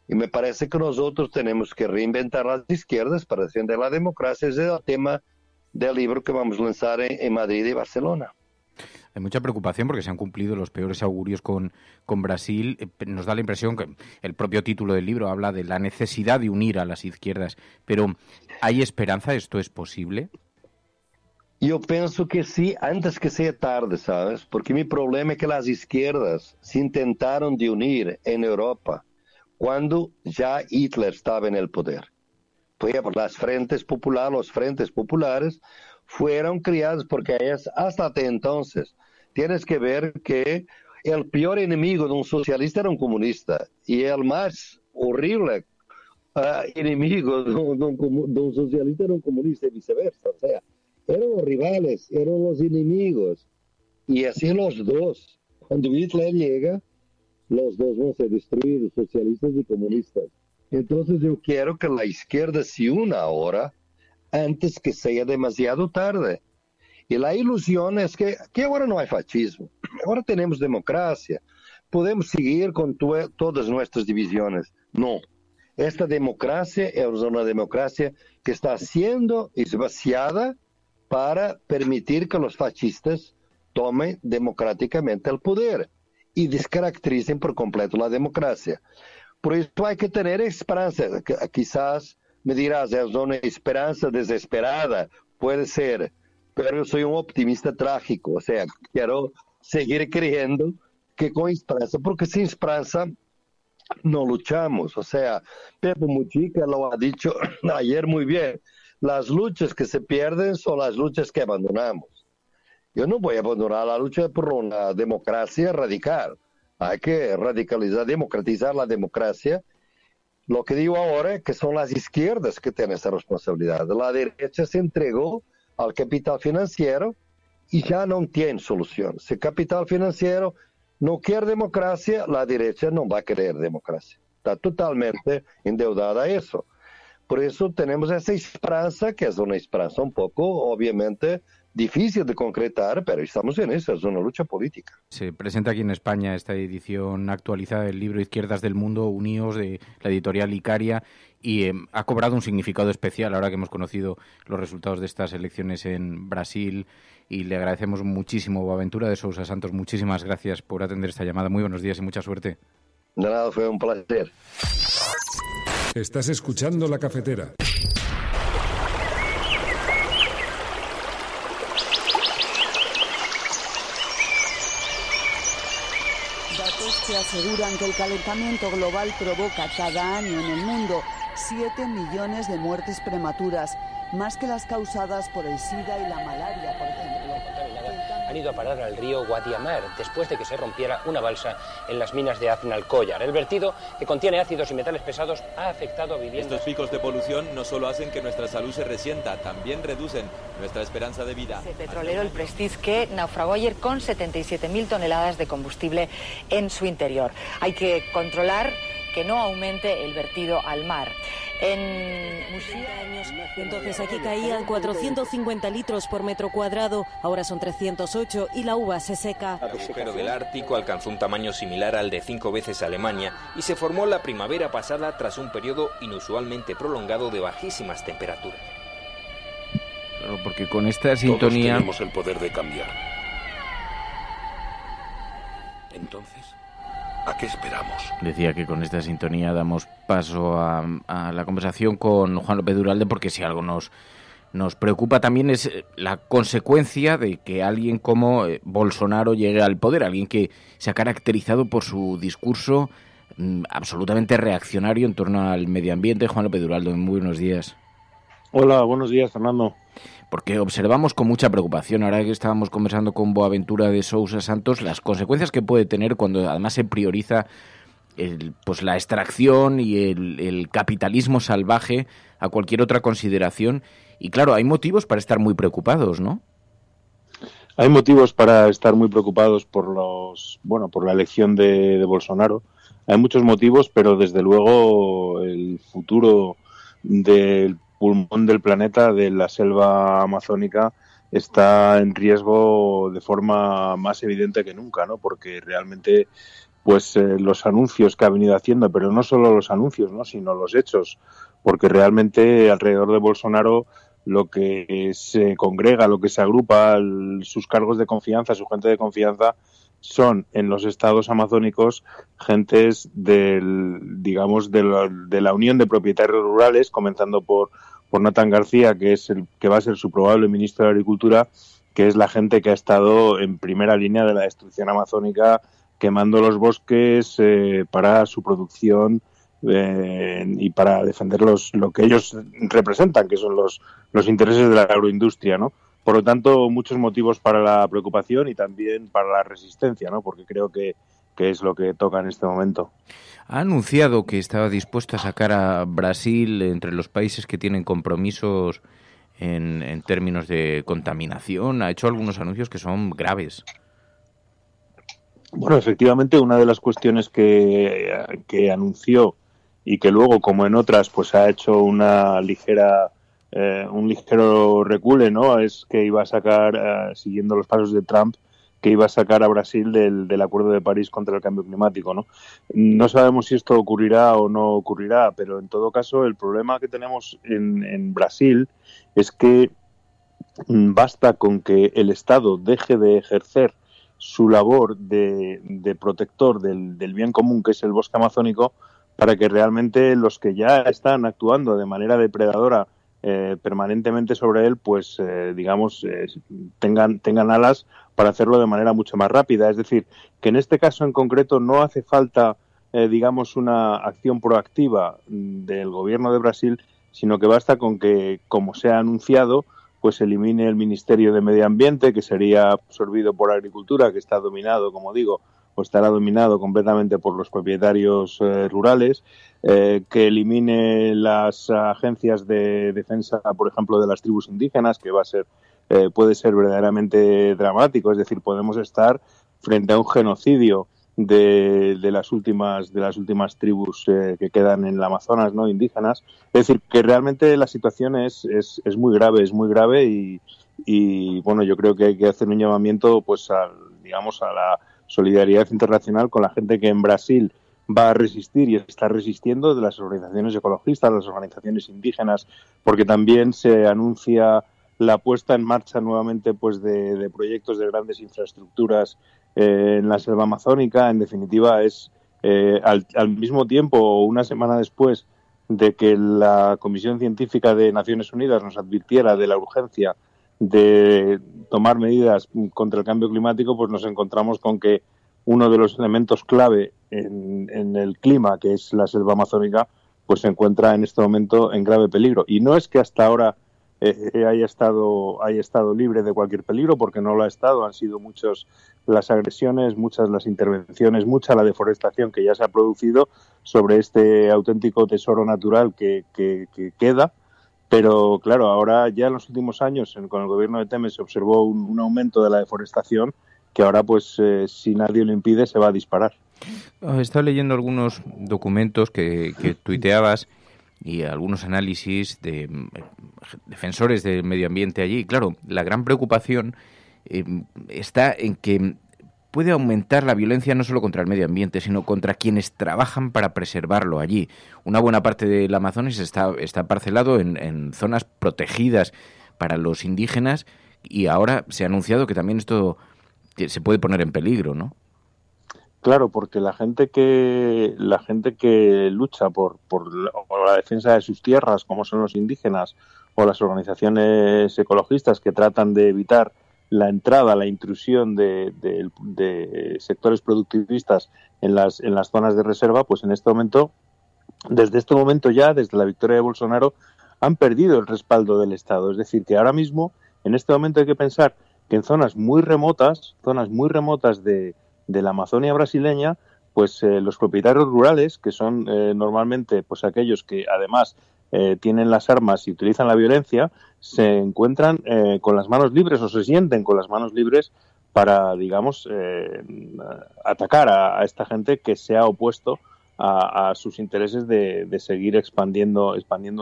[SPEAKER 18] Y me parece que nosotros tenemos que reinventar las izquierdas para defender la democracia. Ese es el tema del libro que vamos a lanzar en Madrid y Barcelona.
[SPEAKER 14] Hay mucha preocupación porque se han cumplido los peores augurios con Brasil. Nos da la impresión que el propio título del libro habla de la necesidad de unir a las izquierdas. Pero, ¿hay esperanza? ¿Esto es posible?
[SPEAKER 18] Yo pienso que sí, antes que sea tarde, ¿sabes? Porque mi problema es que las izquierdas se intentaron de unir en Europa cuando ya Hitler estaba en el poder. Por ejemplo, los frentes populares fueron creados porque ellas hasta entonces tienes que ver que el peor enemigo de un socialista era un comunista y el más horrible enemigo de un socialista era un comunista y viceversa. O sea, eran los rivales, eran los enemigos y así los dos. Cuando Hitler llega, los dos van a ser destruidos, socialistas y comunistas. Entonces yo quiero que la izquierda se una ahora antes que sea demasiado tarde. Y la ilusión es que ahora no hay fascismo, ahora tenemos democracia, podemos seguir con todas nuestras divisiones. No, esta democracia es una democracia que está siendo esvaciada para permitir que los fascistas tomen democráticamente el poder y descaractericen por completo la democracia. Por eso hay que tener esperanza. Quizás me dirás, es una esperanza desesperada, puede ser, pero yo soy un optimista trágico, o sea, quiero seguir creyendo que con esperanza, porque sin esperanza no luchamos. O sea, Pepe Mujica lo ha dicho ayer muy bien, las luchas que se pierden son las luchas que abandonamos. Yo no voy a abandonar la lucha por una democracia radical. Hay que democratizar la democracia. Lo que digo ahora es que son las izquierdas que tienen esa responsabilidad. La derecha se entregó al capital financiero y ya no tiene solución. Si el capital financiero no quiere democracia, la derecha no va a querer democracia. Está totalmente endeudada a eso. Por eso tenemos esa esperanza, que es una esperanza un poco, obviamente, difícil de concretar, pero estamos en eso, es una lucha política.
[SPEAKER 14] Se presenta aquí en España esta edición actualizada del libro Izquierdas del Mundo, Unidos, de la editorial Icaria, y ha cobrado un significado especial ahora que hemos conocido los resultados de estas elecciones en Brasil, y le agradecemos muchísimo, Boaventura de Sousa Santos, muchísimas gracias por atender esta llamada. Muy buenos días y mucha suerte.
[SPEAKER 18] De nada, fue un placer.
[SPEAKER 1] Estás escuchando La Cafetera.
[SPEAKER 19] Datos que aseguran que el calentamiento global provoca cada año en el mundo 7 millones de muertes prematuras, más que las causadas por el SIDA y la malaria, por ejemplo.
[SPEAKER 20] Han ido a parar al río Guadiamar después de que se rompiera una balsa en las minas de Aznalcóllar. El vertido, que contiene ácidos y metales pesados, ha afectado a viviendas.
[SPEAKER 21] Estos picos de polución no solo hacen que nuestra salud se resienta, también reducen nuestra esperanza de vida.
[SPEAKER 22] El petrolero, el Prestige, que naufragó ayer con 77.000 toneladas de combustible en su interior. Hay que controlar que no aumente el vertido al mar. En Muxía,
[SPEAKER 23] entonces aquí caían 450 litros por metro cuadrado, ahora son 308 y la uva se seca.
[SPEAKER 24] El agujero del Ártico alcanzó un tamaño similar al de 5 veces Alemania y se formó la primavera pasada tras un periodo inusualmente prolongado de bajísimas temperaturas.
[SPEAKER 14] Claro, porque con esta sintonía...
[SPEAKER 3] Todos tenemos el poder de cambiar. Entonces, ¿a qué esperamos?
[SPEAKER 14] Decía que con esta sintonía damos paso a la conversación con Juan López Duralde, porque si algo nos preocupa también es la consecuencia de que alguien como Bolsonaro llegue al poder, alguien que se ha caracterizado por su discurso absolutamente reaccionario en torno al medio ambiente. Juan López Duralde, muy buenos días.
[SPEAKER 25] Hola, buenos días, Fernando.
[SPEAKER 14] Porque observamos con mucha preocupación, ahora que estábamos conversando con Boaventura de Sousa Santos, las consecuencias que puede tener cuando además se prioriza pues la extracción y el capitalismo salvaje a cualquier otra consideración. Y claro, hay motivos para estar muy preocupados, ¿no?
[SPEAKER 25] Hay motivos para estar muy preocupados por la elección de Bolsonaro. Hay muchos motivos, pero desde luego el futuro del pulmón del planeta, de la selva amazónica, está en riesgo de forma más evidente que nunca, ¿no? Porque realmente pues los anuncios que ha venido haciendo, pero no solo los anuncios, ¿no?, sino los hechos, porque realmente alrededor de Bolsonaro lo que se congrega, lo que se agrupa, sus cargos de confianza, su gente de confianza, son en los estados amazónicos gentes de la Unión de Propietarios Rurales, comenzando por Nathan García, que es el que va a ser su probable ministro de Agricultura, que es la gente que ha estado en primera línea de la destrucción amazónica, quemando los bosques para su producción y para defender lo que ellos representan, que son los intereses de la agroindustria, ¿no? Por lo tanto, muchos motivos para la preocupación y también para la resistencia, ¿no? Porque creo que es lo que toca en este momento.
[SPEAKER 14] Ha anunciado que estaba dispuesto a sacar a Brasil entre los países que tienen compromisos en términos de contaminación. Ha hecho algunos anuncios que son graves.
[SPEAKER 25] Bueno, efectivamente, una de las cuestiones que anunció y que luego, como en otras, pues ha hecho un ligero recule, ¿no? Es que iba a sacar, siguiendo los pasos de Trump, que iba a sacar a Brasil del Acuerdo de París contra el cambio climático, ¿no? No sabemos si esto ocurrirá o no ocurrirá, pero en todo caso el problema que tenemos en Brasil es que basta con que el Estado deje de ejercer su labor de protector del bien común, que es el bosque amazónico, para que realmente los que ya están actuando de manera depredadora permanentemente sobre él, pues tengan alas para hacerlo de manera mucho más rápida. Es decir, que en este caso en concreto no hace falta, una acción proactiva del gobierno de Brasil, sino que basta con que, como se ha anunciado, pues elimine el Ministerio de Medio Ambiente, que sería absorbido por Agricultura, que está dominado, como digo, o estará dominado completamente por los propietarios rurales, que elimine las agencias de defensa, por ejemplo, de las tribus indígenas, que puede ser verdaderamente dramático. Es decir, podemos estar frente a un genocidio de las últimas tribus que quedan en el Amazonas, ¿no?, indígenas. Es decir, que realmente la situación es muy grave y bueno, yo creo que hay que hacer un llamamiento pues a la solidaridad internacional con la gente que en Brasil va a resistir y está resistiendo, de las organizaciones ecologistas, las organizaciones indígenas, porque también se anuncia la puesta en marcha nuevamente pues de proyectos de grandes infraestructuras en la selva amazónica. En definitiva, es al mismo tiempo, una semana después de que la Comisión Científica de Naciones Unidas nos advirtiera de la urgencia de tomar medidas contra el cambio climático, pues nos encontramos con que uno de los elementos clave en el clima, que es la selva amazónica, pues se encuentra en este momento en grave peligro. Y no es que hasta ahora haya estado libre de cualquier peligro, porque no lo ha estado. Han sido muchas las agresiones, muchas las intervenciones, mucha la deforestación que ya se ha producido sobre este auténtico tesoro natural que queda. Pero claro, ahora ya en los últimos años con el gobierno de Temer se observó un aumento de la deforestación que ahora, pues, si nadie lo impide, se va a disparar.
[SPEAKER 14] He estado leyendo algunos documentos que tuiteabas y algunos análisis de defensores del medio ambiente allí. Claro, la gran preocupación está en que puede aumentar la violencia no solo contra el medio ambiente, sino contra quienes trabajan para preservarlo allí. Una buena parte del Amazonas está parcelado en zonas protegidas para los indígenas y ahora se ha anunciado que también esto se puede poner en peligro, ¿no?
[SPEAKER 25] Claro, porque la gente que lucha por la defensa de sus tierras, como son los indígenas, o las organizaciones ecologistas que tratan de evitar la entrada, la intrusión de sectores productivistas en las zonas de reserva, pues en este momento, desde la victoria de Bolsonaro, han perdido el respaldo del Estado. Es decir, que ahora mismo, en este momento hay que pensar que en zonas muy remotas de la Amazonia brasileña, pues los propietarios rurales, que son normalmente pues aquellos que además tienen las armas y utilizan la violencia, se encuentran con las manos libres o se sienten con las manos libres para, atacar a esta gente que se ha opuesto a sus intereses de seguir expandiendo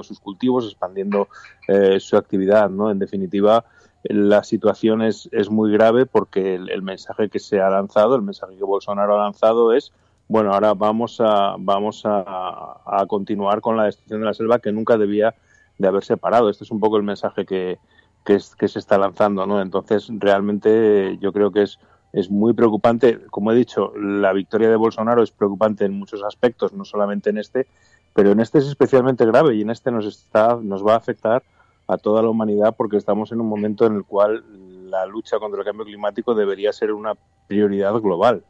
[SPEAKER 25] sus cultivos, expandiendo su actividad, ¿no? En definitiva, la situación es muy grave porque el mensaje que se ha lanzado, el mensaje que Bolsonaro ha lanzado es: bueno, ahora vamos a continuar con la destrucción de la selva que nunca debía de haberse parado. Este es un poco el mensaje que se está lanzando, ¿no? Entonces, realmente yo creo que es muy preocupante. Como he dicho, la victoria de Bolsonaro es preocupante en muchos aspectos, no solamente en este, pero en este es especialmente grave y en este nos va a afectar a toda la humanidad porque estamos en un momento en el cual la lucha contra el cambio climático debería ser una prioridad global.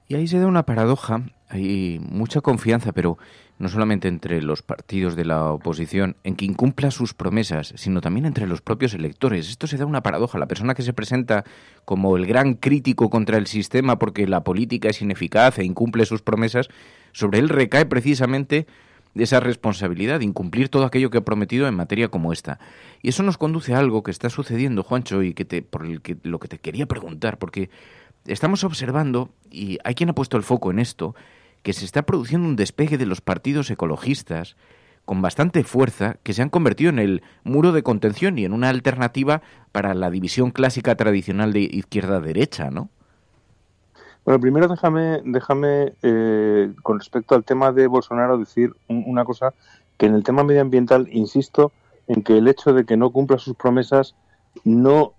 [SPEAKER 14] Y ahí se da una paradoja, hay mucha confianza, pero no solamente entre los partidos de la oposición en que incumpla sus promesas, sino también entre los propios electores. Esto se da una paradoja. La persona que se presenta como el gran crítico contra el sistema porque la política es ineficaz e incumple sus promesas, sobre él recae precisamente esa responsabilidad de incumplir todo aquello que ha prometido en materia como esta. Y eso nos conduce a algo que está sucediendo, Juancho, y lo que te quería preguntar, porque estamos observando, y hay quien ha puesto el foco en esto, que se está produciendo un despegue de los partidos ecologistas con bastante fuerza, que se han convertido en el muro de contención y en una alternativa para la división clásica tradicional de izquierda-derecha, ¿no?
[SPEAKER 25] Bueno, primero déjame con respecto al tema de Bolsonaro decir una cosa, que en el tema medioambiental insisto en que el hecho de que no cumpla sus promesas no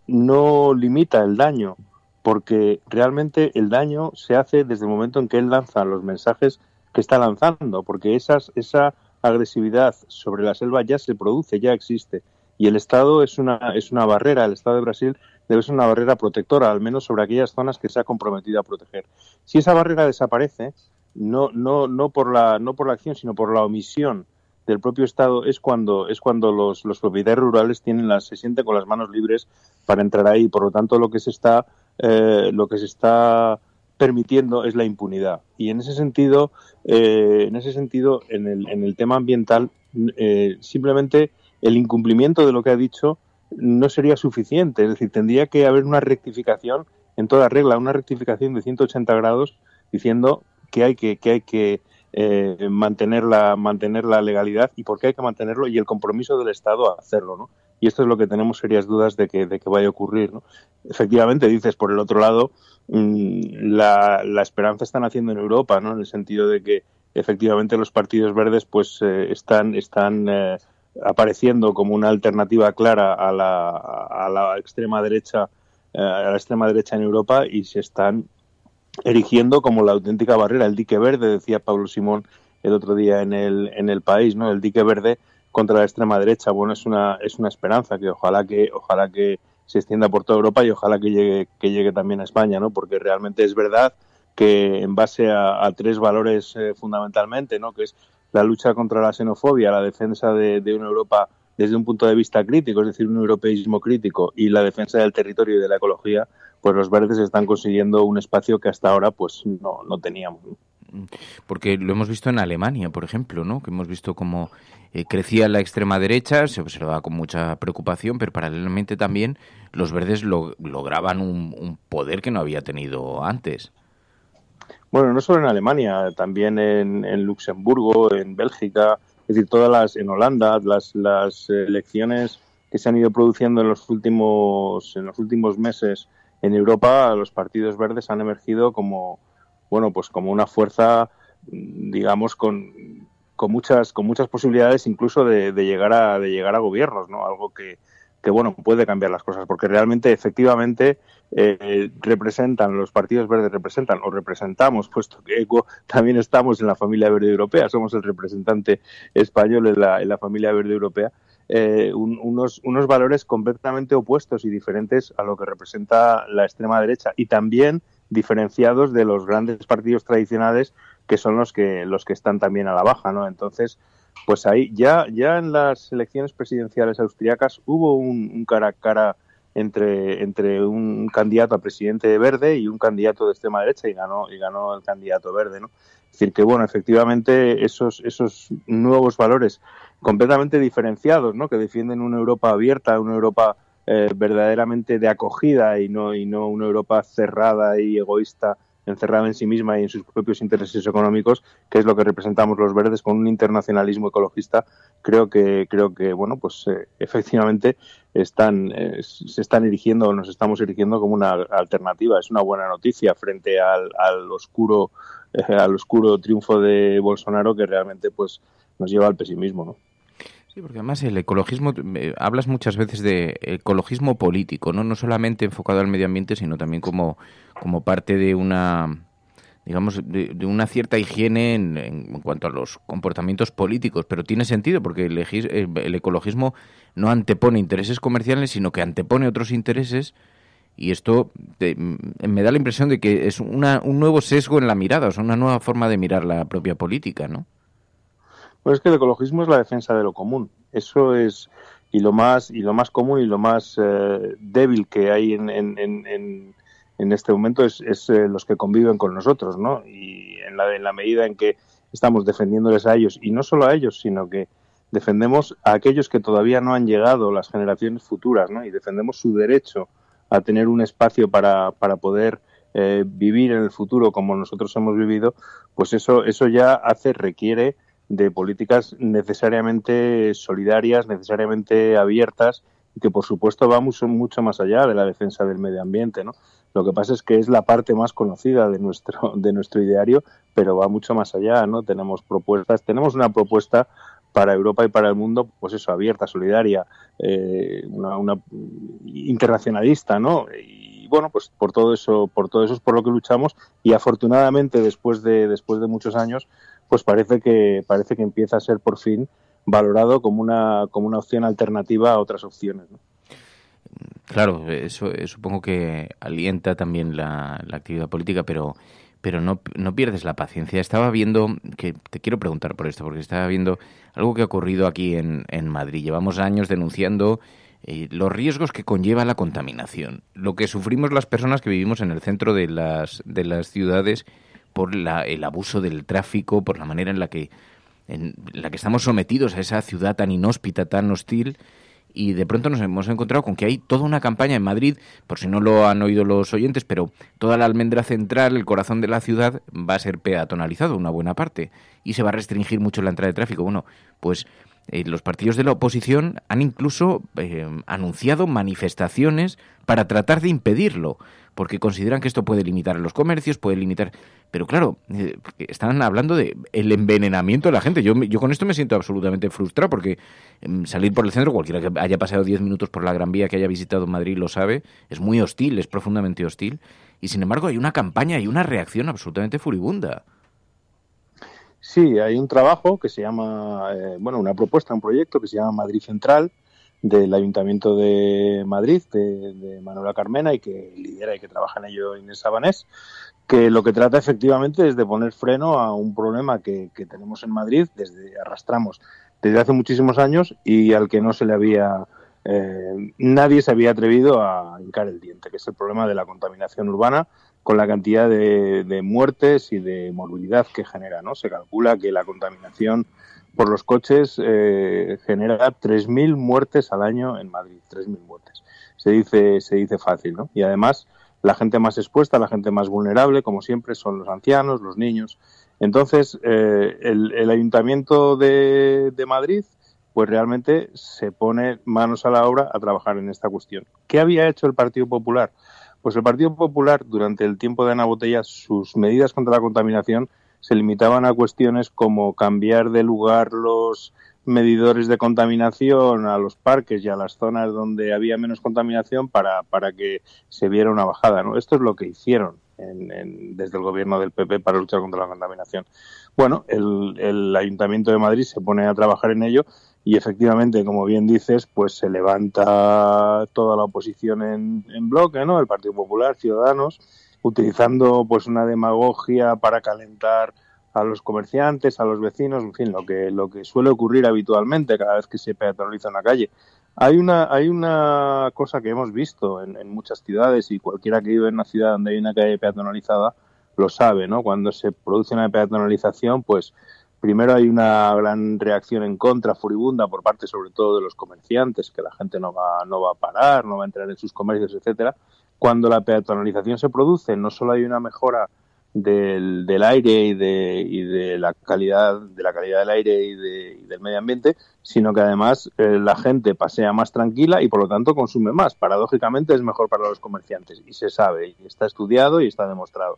[SPEAKER 25] limita el daño, porque realmente el daño se hace desde el momento en que él lanza los mensajes que está lanzando, porque esa agresividad sobre la selva ya se produce, ya existe, y el Estado es una barrera, el Estado de Brasil debe ser una barrera protectora, al menos sobre aquellas zonas que se ha comprometido a proteger. Si esa barrera desaparece, no por la acción, sino por la omisión del propio Estado, es cuando los propietarios rurales se sienten con las manos libres para entrar ahí. Por lo tanto, lo que se está permitiendo es la impunidad. Y en ese sentido, en el tema ambiental, simplemente el incumplimiento de lo que ha dicho no sería suficiente. Es decir, tendría que haber una rectificación en toda regla, una rectificación de 180 grados diciendo que hay que mantener la legalidad y por qué hay que mantenerlo y el compromiso del Estado a hacerlo, ¿no? Y esto es lo que tenemos serias dudas de que vaya a ocurrir, ¿no? Efectivamente, dices, por el otro lado, la esperanza está naciendo en Europa, ¿no? En el sentido de que efectivamente los partidos verdes pues están apareciendo como una alternativa clara a la extrema derecha en Europa y se están erigiendo como la auténtica barrera, el dique verde, decía Pablo Simón el otro día en el País, ¿no? El dique verde contra la extrema derecha. Bueno, es una esperanza que ojalá que se extienda por toda Europa y ojalá que llegue también a España, ¿no? Porque realmente es verdad que en base a tres valores fundamentalmente, ¿no? Que es la lucha contra la xenofobia, la defensa de una Europa desde un punto de vista crítico, es decir, un europeísmo crítico, y la defensa del territorio y de la ecología, pues los verdes están consiguiendo un espacio que hasta ahora pues no teníamos.
[SPEAKER 14] Porque lo hemos visto en Alemania, por ejemplo, ¿no? Que hemos visto cómo crecía la extrema derecha, se observaba con mucha preocupación, pero paralelamente también los verdes lograban un poder que no había tenido antes.
[SPEAKER 25] Bueno, no solo en Alemania, también en Luxemburgo, en Bélgica, es decir, en Holanda, las elecciones que se han ido produciendo en los últimos meses en Europa, los partidos verdes han emergido como una fuerza, digamos, con muchas posibilidades incluso de llegar a gobiernos, ¿no? Algo que puede cambiar las cosas, porque realmente, efectivamente, los partidos verdes representamos, puesto que también estamos en la familia verde europea, somos el representante español en la familia verde europea, unos valores completamente opuestos y diferentes a lo que representa la extrema derecha y también diferenciados de los grandes partidos tradicionales que son los que están también a la baja, ¿no? Entonces, pues ahí ya en las elecciones presidenciales austriacas hubo un cara a cara entre un candidato a presidente verde y un candidato de extrema derecha y ganó el candidato verde, ¿no? Es decir que, bueno, efectivamente esos nuevos valores completamente diferenciados, ¿no? Que defienden una Europa abierta, una Europa verdaderamente de acogida y no una Europa cerrada y egoísta encerrada en sí misma y en sus propios intereses económicos, que es lo que representamos los verdes con un internacionalismo ecologista. Creo que bueno, pues efectivamente se están erigiendo, o nos estamos erigiendo como una alternativa. Es una buena noticia frente al oscuro triunfo de Bolsonaro, que realmente pues nos lleva al pesimismo, ¿no?
[SPEAKER 14] Sí, porque además el ecologismo, hablas muchas veces de ecologismo político, ¿no? No solamente enfocado al medio ambiente, sino también como parte de una, digamos, de una cierta higiene en cuanto a los comportamientos políticos. Pero tiene sentido, porque el ecologismo no antepone intereses comerciales, sino que antepone otros intereses, y esto me da la impresión de que es un nuevo sesgo en la mirada, o sea, una nueva forma de mirar la propia política, ¿no?
[SPEAKER 25] Pues es que el ecologismo es la defensa de lo común. Eso es, y lo más común y lo más débil que hay en este momento es los que conviven con nosotros, ¿no? Y en la medida en que estamos defendiéndoles a ellos, y no solo a ellos, sino que defendemos a aquellos que todavía no han llegado, las generaciones futuras, ¿no? Y defendemos su derecho a tener un espacio para poder vivir en el futuro como nosotros hemos vivido, pues eso ya requiere de políticas necesariamente solidarias, necesariamente abiertas, y que por supuesto va mucho más allá de la defensa del medio ambiente, ¿no? Lo que pasa es que es la parte más conocida de nuestro ideario, pero va mucho más allá, ¿no? Tenemos una propuesta para Europa y para el mundo, pues eso, abierta, solidaria, una internacionalista, ¿no? Y bueno, pues por todo eso es por lo que luchamos, y afortunadamente después de muchos años, pues parece que empieza a ser por fin valorado como una opción alternativa a otras opciones, ¿no?
[SPEAKER 14] Claro, eso supongo que alienta también la actividad política, pero no pierdes la paciencia. Estaba viendo, que te quiero preguntar por esto, porque estaba viendo algo que ha ocurrido aquí en Madrid. Llevamos años denunciando los riesgos que conlleva la contaminación, lo que sufrimos las personas que vivimos en el centro de las ciudades por el abuso del tráfico, por la manera en la que estamos sometidos a esa ciudad tan inhóspita, tan hostil, y de pronto nos hemos encontrado con que hay toda una campaña en Madrid, por si no lo han oído los oyentes, pero toda la Almendra Central, el corazón de la ciudad, va a ser peatonalizado, una buena parte, y se va a restringir mucho la entrada de tráfico. Bueno, pues los partidos de la oposición han incluso anunciado manifestaciones para tratar de impedirlo, porque consideran que esto puede limitar a los comercios, puede limitar... Pero claro, están hablando de el envenenamiento de la gente. Yo con esto me siento absolutamente frustrado, porque salir por el centro, cualquiera que haya pasado 10 minutos por la Gran Vía, que haya visitado Madrid, lo sabe, es muy hostil, es profundamente hostil. Y sin embargo hay una campaña y una reacción absolutamente furibunda.
[SPEAKER 25] Sí, hay un trabajo que se llama, una propuesta, un proyecto que se llama Madrid Central, del Ayuntamiento de Madrid, de Manuela Carmena, y que lidera y que trabaja en ello Inés Sabanés, que lo que trata efectivamente es de poner freno a un problema que tenemos en Madrid, arrastramos desde hace muchísimos años, y al que no se le había... nadie se había atrevido a hincar el diente, que es el problema de la contaminación urbana, con la cantidad de muertes y de morbilidad que genera, ¿no? Se calcula que la contaminación por los coches genera 3.000 muertes al año en Madrid, 3.000 muertes. Se dice fácil, ¿no? Y además la gente más expuesta, la gente más vulnerable, como siempre, son los ancianos, los niños. Entonces, el Ayuntamiento de Madrid, pues realmente se pone manos a la obra a trabajar en esta cuestión. ¿Qué había hecho el Partido Popular? Pues el Partido Popular, durante el tiempo de Ana Botella, sus medidas contra la contaminación se limitaban a cuestiones como cambiar de lugar los medidores de contaminación a los parques y a las zonas donde había menos contaminación para que se viera una bajada, ¿no? Esto es lo que hicieron desde el gobierno del PP para luchar contra la contaminación. Bueno, el Ayuntamiento de Madrid se pone a trabajar en ello y efectivamente, como bien dices, pues se levanta toda la oposición en bloque, ¿no? El Partido Popular, Ciudadanos, utilizando pues una demagogia para calentar a los comerciantes, a los vecinos, en fin, lo que suele ocurrir habitualmente cada vez que se peatonaliza una calle. Hay una cosa que hemos visto en muchas ciudades, y cualquiera que vive en una ciudad donde hay una calle peatonalizada lo sabe, ¿no? Cuando se produce una peatonalización, pues primero hay una gran reacción en contra, furibunda, por parte sobre todo de los comerciantes, que la gente no va a parar, no va a entrar en sus comercios, etcétera. Cuando la peatonalización se produce, no solo hay una mejora del aire y de la calidad del aire y del medio ambiente, sino que además la gente pasea más tranquila y por lo tanto consume más. Paradójicamente es mejor para los comerciantes y se sabe, y está estudiado y está demostrado.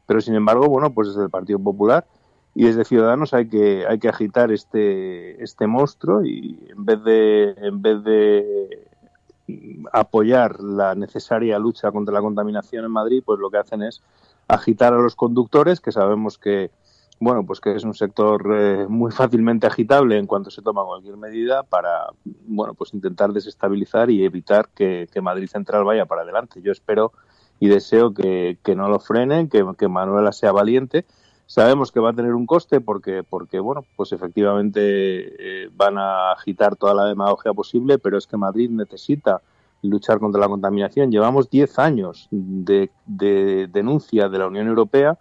[SPEAKER 25] Pero sin embargo, bueno, pues desde el Partido Popular y desde Ciudadanos hay que agitar este monstruo, y en vez de apoyar la necesaria lucha contra la contaminación en Madrid, pues lo que hacen es agitar a los conductores, que sabemos que, bueno, pues que es un sector muy fácilmente agitable en cuanto se toma cualquier medida, para, bueno, pues intentar desestabilizar y evitar que Madrid Central vaya para adelante. Yo espero y deseo que no lo frenen, que Manuela sea valiente. Sabemos que va a tener un coste porque bueno, pues efectivamente van a agitar toda la demagogia posible, pero es que Madrid necesita luchar contra la contaminación. Llevamos 10 años de denuncia de la Unión Europea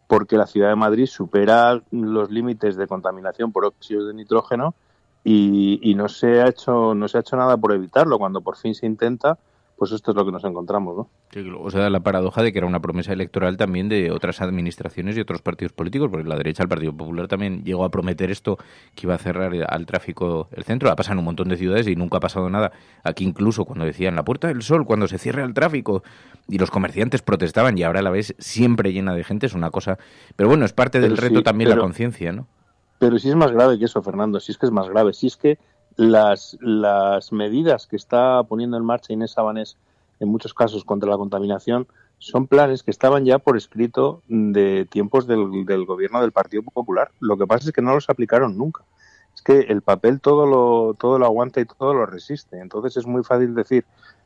[SPEAKER 25] porque la ciudad de Madrid supera los límites de contaminación por óxidos de nitrógeno y no se ha hecho nada por evitarlo. Cuando por fin se intenta, pues esto es lo que nos encontramos, ¿no?
[SPEAKER 14] Sí, o sea, la paradoja de que era una promesa electoral también de otras administraciones y otros partidos políticos, porque la derecha, el Partido Popular, también llegó a prometer esto, que iba a cerrar al tráfico el centro. Ha pasado en un montón de ciudades y nunca ha pasado nada. Aquí incluso cuando decían la Puerta del Sol, cuando se cierre el tráfico, y los comerciantes protestaban, y ahora la ves siempre llena de gente, es una cosa... Pero bueno, es parte del reto también la conciencia, ¿no?
[SPEAKER 25] Pero sí es más grave que eso, Fernando, sí es que es más grave. Sí es que las medidas que está poniendo en marcha Inés Sabanés en muchos casos contra la contaminación son planes que estaban ya por escrito de tiempos del gobierno del Partido Popular. Lo que pasa es que no los aplicaron nunca. Es que el papel todo lo aguanta y todo lo resiste. Entonces es muy fácil decir,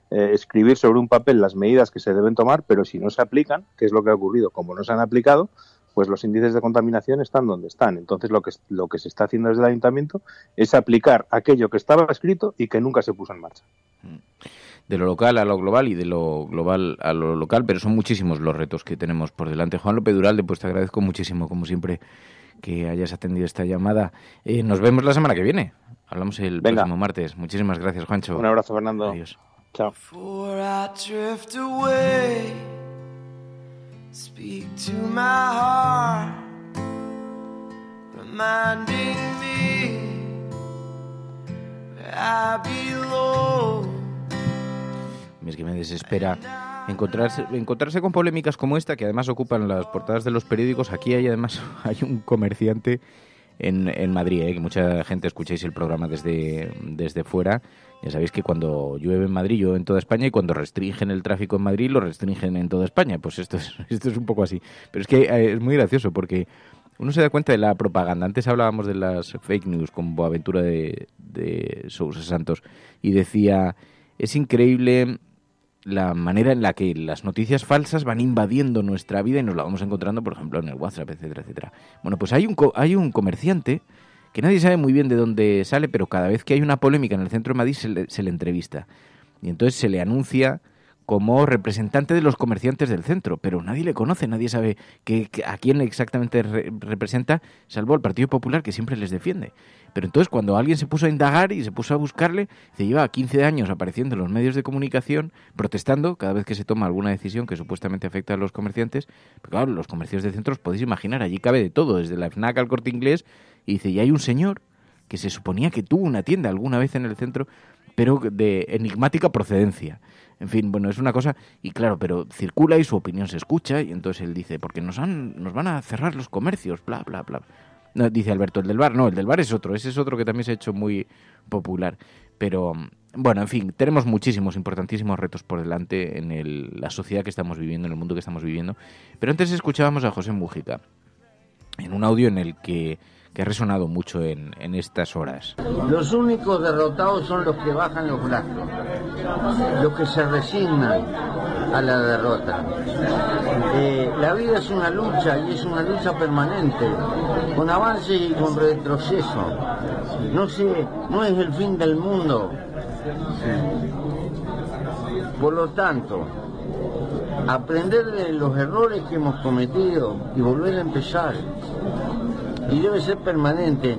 [SPEAKER 25] escribir sobre un papel las medidas que se deben tomar, pero si no se aplican, que es lo que ha ocurrido, como no se han aplicado, pues los índices de contaminación están donde están. Entonces lo que se está haciendo desde el Ayuntamiento es aplicar aquello que estaba escrito y que nunca se puso en marcha.
[SPEAKER 14] De lo local a lo global y de lo global a lo local, pero son muchísimos los retos que tenemos por delante. Juan López Duralde, pues te agradezco muchísimo, como siempre, que hayas atendido esta llamada. Nos vemos la semana que viene. Hablamos el próximo martes. Muchísimas gracias, Juancho.
[SPEAKER 25] Un abrazo, Fernando.
[SPEAKER 14] Adiós.
[SPEAKER 25] Chao.
[SPEAKER 15] Speak to my heart, reminding me where I belong.
[SPEAKER 14] Es que me desespera encontrarse con polémicas como esta, que además ocupan las portadas de los periódicos. Aquí hay un comerciante en Madrid, que mucha gente escucháis el programa desde fuera. Ya sabéis que cuando llueve en Madrid, llueve en toda España, y cuando restringen el tráfico en Madrid, lo restringen en toda España. Pues esto es un poco así. Pero es que es muy gracioso porque uno se da cuenta de la propaganda. Antes hablábamos de las fake news con Boaventura de Sousa Santos y decía, es increíble la manera en la que las noticias falsas van invadiendo nuestra vida y nos la vamos encontrando, por ejemplo, en el WhatsApp, etcétera, etcétera. Bueno, pues hay un comerciante que nadie sabe muy bien de dónde sale, pero cada vez que hay una polémica en el centro de Madrid se le entrevista. Y entonces se le anuncia como representante de los comerciantes del centro, pero nadie le conoce, nadie sabe a quién exactamente representa, salvo el Partido Popular, que siempre les defiende. Pero entonces cuando alguien se puso a indagar y se puso a buscarle, se lleva 15 años apareciendo en los medios de comunicación, protestando cada vez que se toma alguna decisión que supuestamente afecta a los comerciantes. Pero claro, los comercios de centros, podéis imaginar, allí cabe de todo, desde la FNAC al Corte Inglés, y dice, y hay un señor que se suponía que tuvo una tienda alguna vez en el centro, pero de enigmática procedencia. En fin, bueno, es una cosa, y claro, pero circula y su opinión se escucha, y entonces él dice, porque nos van a cerrar los comercios, bla, bla, bla. No, dice Alberto, el del bar, no, el del bar es otro, ese es otro que también se ha hecho muy popular. Pero, bueno, en fin, tenemos muchísimos, importantísimos retos por delante en la sociedad que estamos viviendo, en el mundo que estamos viviendo. Pero antes escuchábamos a José Mújica, en un audio en el que ha resonado mucho en estas horas.
[SPEAKER 16] Los únicos derrotados son los que bajan los brazos, los que se resignan a la derrota. La vida es una lucha y es una lucha permanente, con avance y con retroceso. No es el fin del mundo. Por lo tanto, aprender de los errores que hemos cometido y volver a empezar. Y debe ser permanente,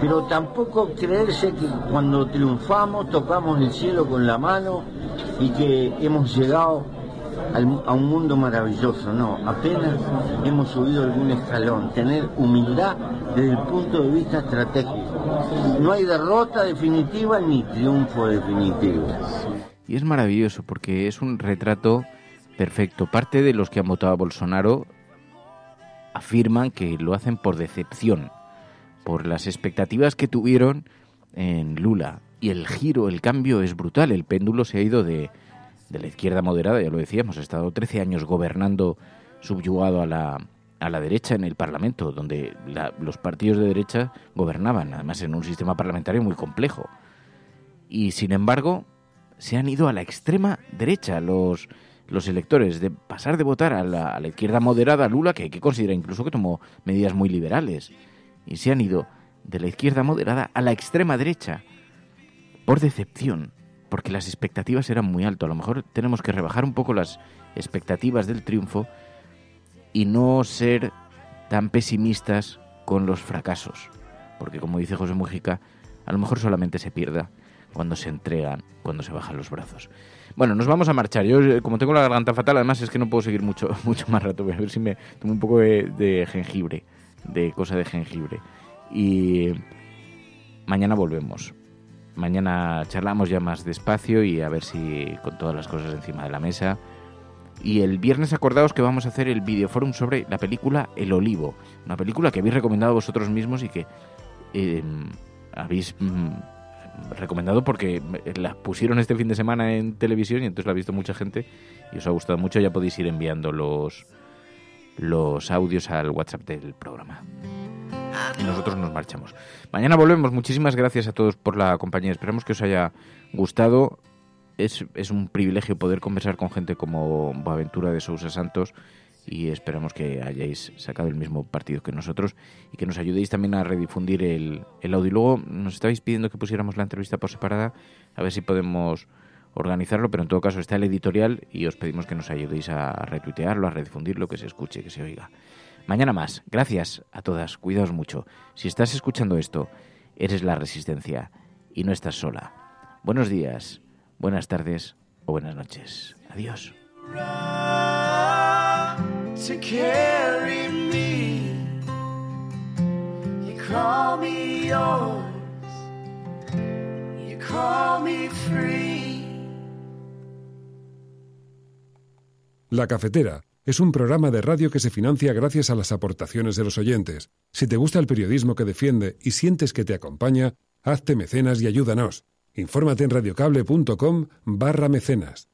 [SPEAKER 16] pero tampoco creerse que cuando triunfamos tocamos el cielo con la mano y que hemos llegado a un mundo maravilloso, no, apenas hemos subido algún escalón, tener humildad desde el punto de vista estratégico. No hay derrota definitiva ni triunfo definitivo.
[SPEAKER 14] Y es maravilloso porque es un retrato perfecto. Parte de los que han votado a Bolsonaro afirman que lo hacen por decepción, por las expectativas que tuvieron en Lula. Y el giro, el cambio es brutal. El péndulo se ha ido de la izquierda moderada, ya lo decíamos, ha estado 13 años gobernando subyugado a la derecha en el Parlamento, donde los partidos de derecha gobernaban, además en un sistema parlamentario muy complejo. Y sin embargo, se han ido a la extrema derecha los electores, de pasar de votar a la izquierda moderada, a Lula, que hay que considerar incluso que tomó medidas muy liberales, y se han ido de la izquierda moderada a la extrema derecha, por decepción, porque las expectativas eran muy altas. A lo mejor tenemos que rebajar un poco las expectativas del triunfo y no ser tan pesimistas con los fracasos, porque como dice José Mujica, a lo mejor solamente se pierda cuando se entregan, cuando se bajan los brazos. Bueno, nos vamos a marchar. Yo, como tengo la garganta fatal, además es que no puedo seguir mucho más rato. Voy a ver si me tomo un poco de jengibre, de cosa de jengibre. Y mañana volvemos. Mañana charlamos ya más despacio y a ver si con todas las cosas encima de la mesa. Y el viernes acordaos que vamos a hacer el videoforum sobre la película El Olivo. Una película que habéis recomendado vosotros mismos y que habéis recomendado porque la pusieron este fin de semana en televisión y entonces la ha visto mucha gente y os ha gustado mucho. Ya podéis ir enviando los audios al WhatsApp del programa. Y nosotros nos marchamos. Mañana volvemos. Muchísimas gracias a todos por la compañía. Esperamos que os haya gustado. Es un privilegio poder conversar con gente como Boaventura de Sousa Santos y esperamos que hayáis sacado el mismo partido que nosotros y que nos ayudéis también a redifundir el audio. Y luego nos estabais pidiendo que pusiéramos la entrevista por separada, a ver si podemos organizarlo, pero en todo caso está el editorial y os pedimos que nos ayudéis a retuitearlo, a redifundirlo, que se escuche, que se oiga. Mañana más. Gracias a todas. Cuidaos mucho. Si estás escuchando esto, eres la Resistencia y no estás sola. Buenos días, buenas tardes o buenas noches. Adiós.
[SPEAKER 15] To carry me, you call me yours, you call me free.
[SPEAKER 1] La Cafetera es un programa de radio que se financia gracias a las aportaciones de los oyentes. Si te gusta el periodismo que defiende y sientes que te acompaña, hazte mecenas y ayúdanos. Infórmate en radiocable.com/mecenas.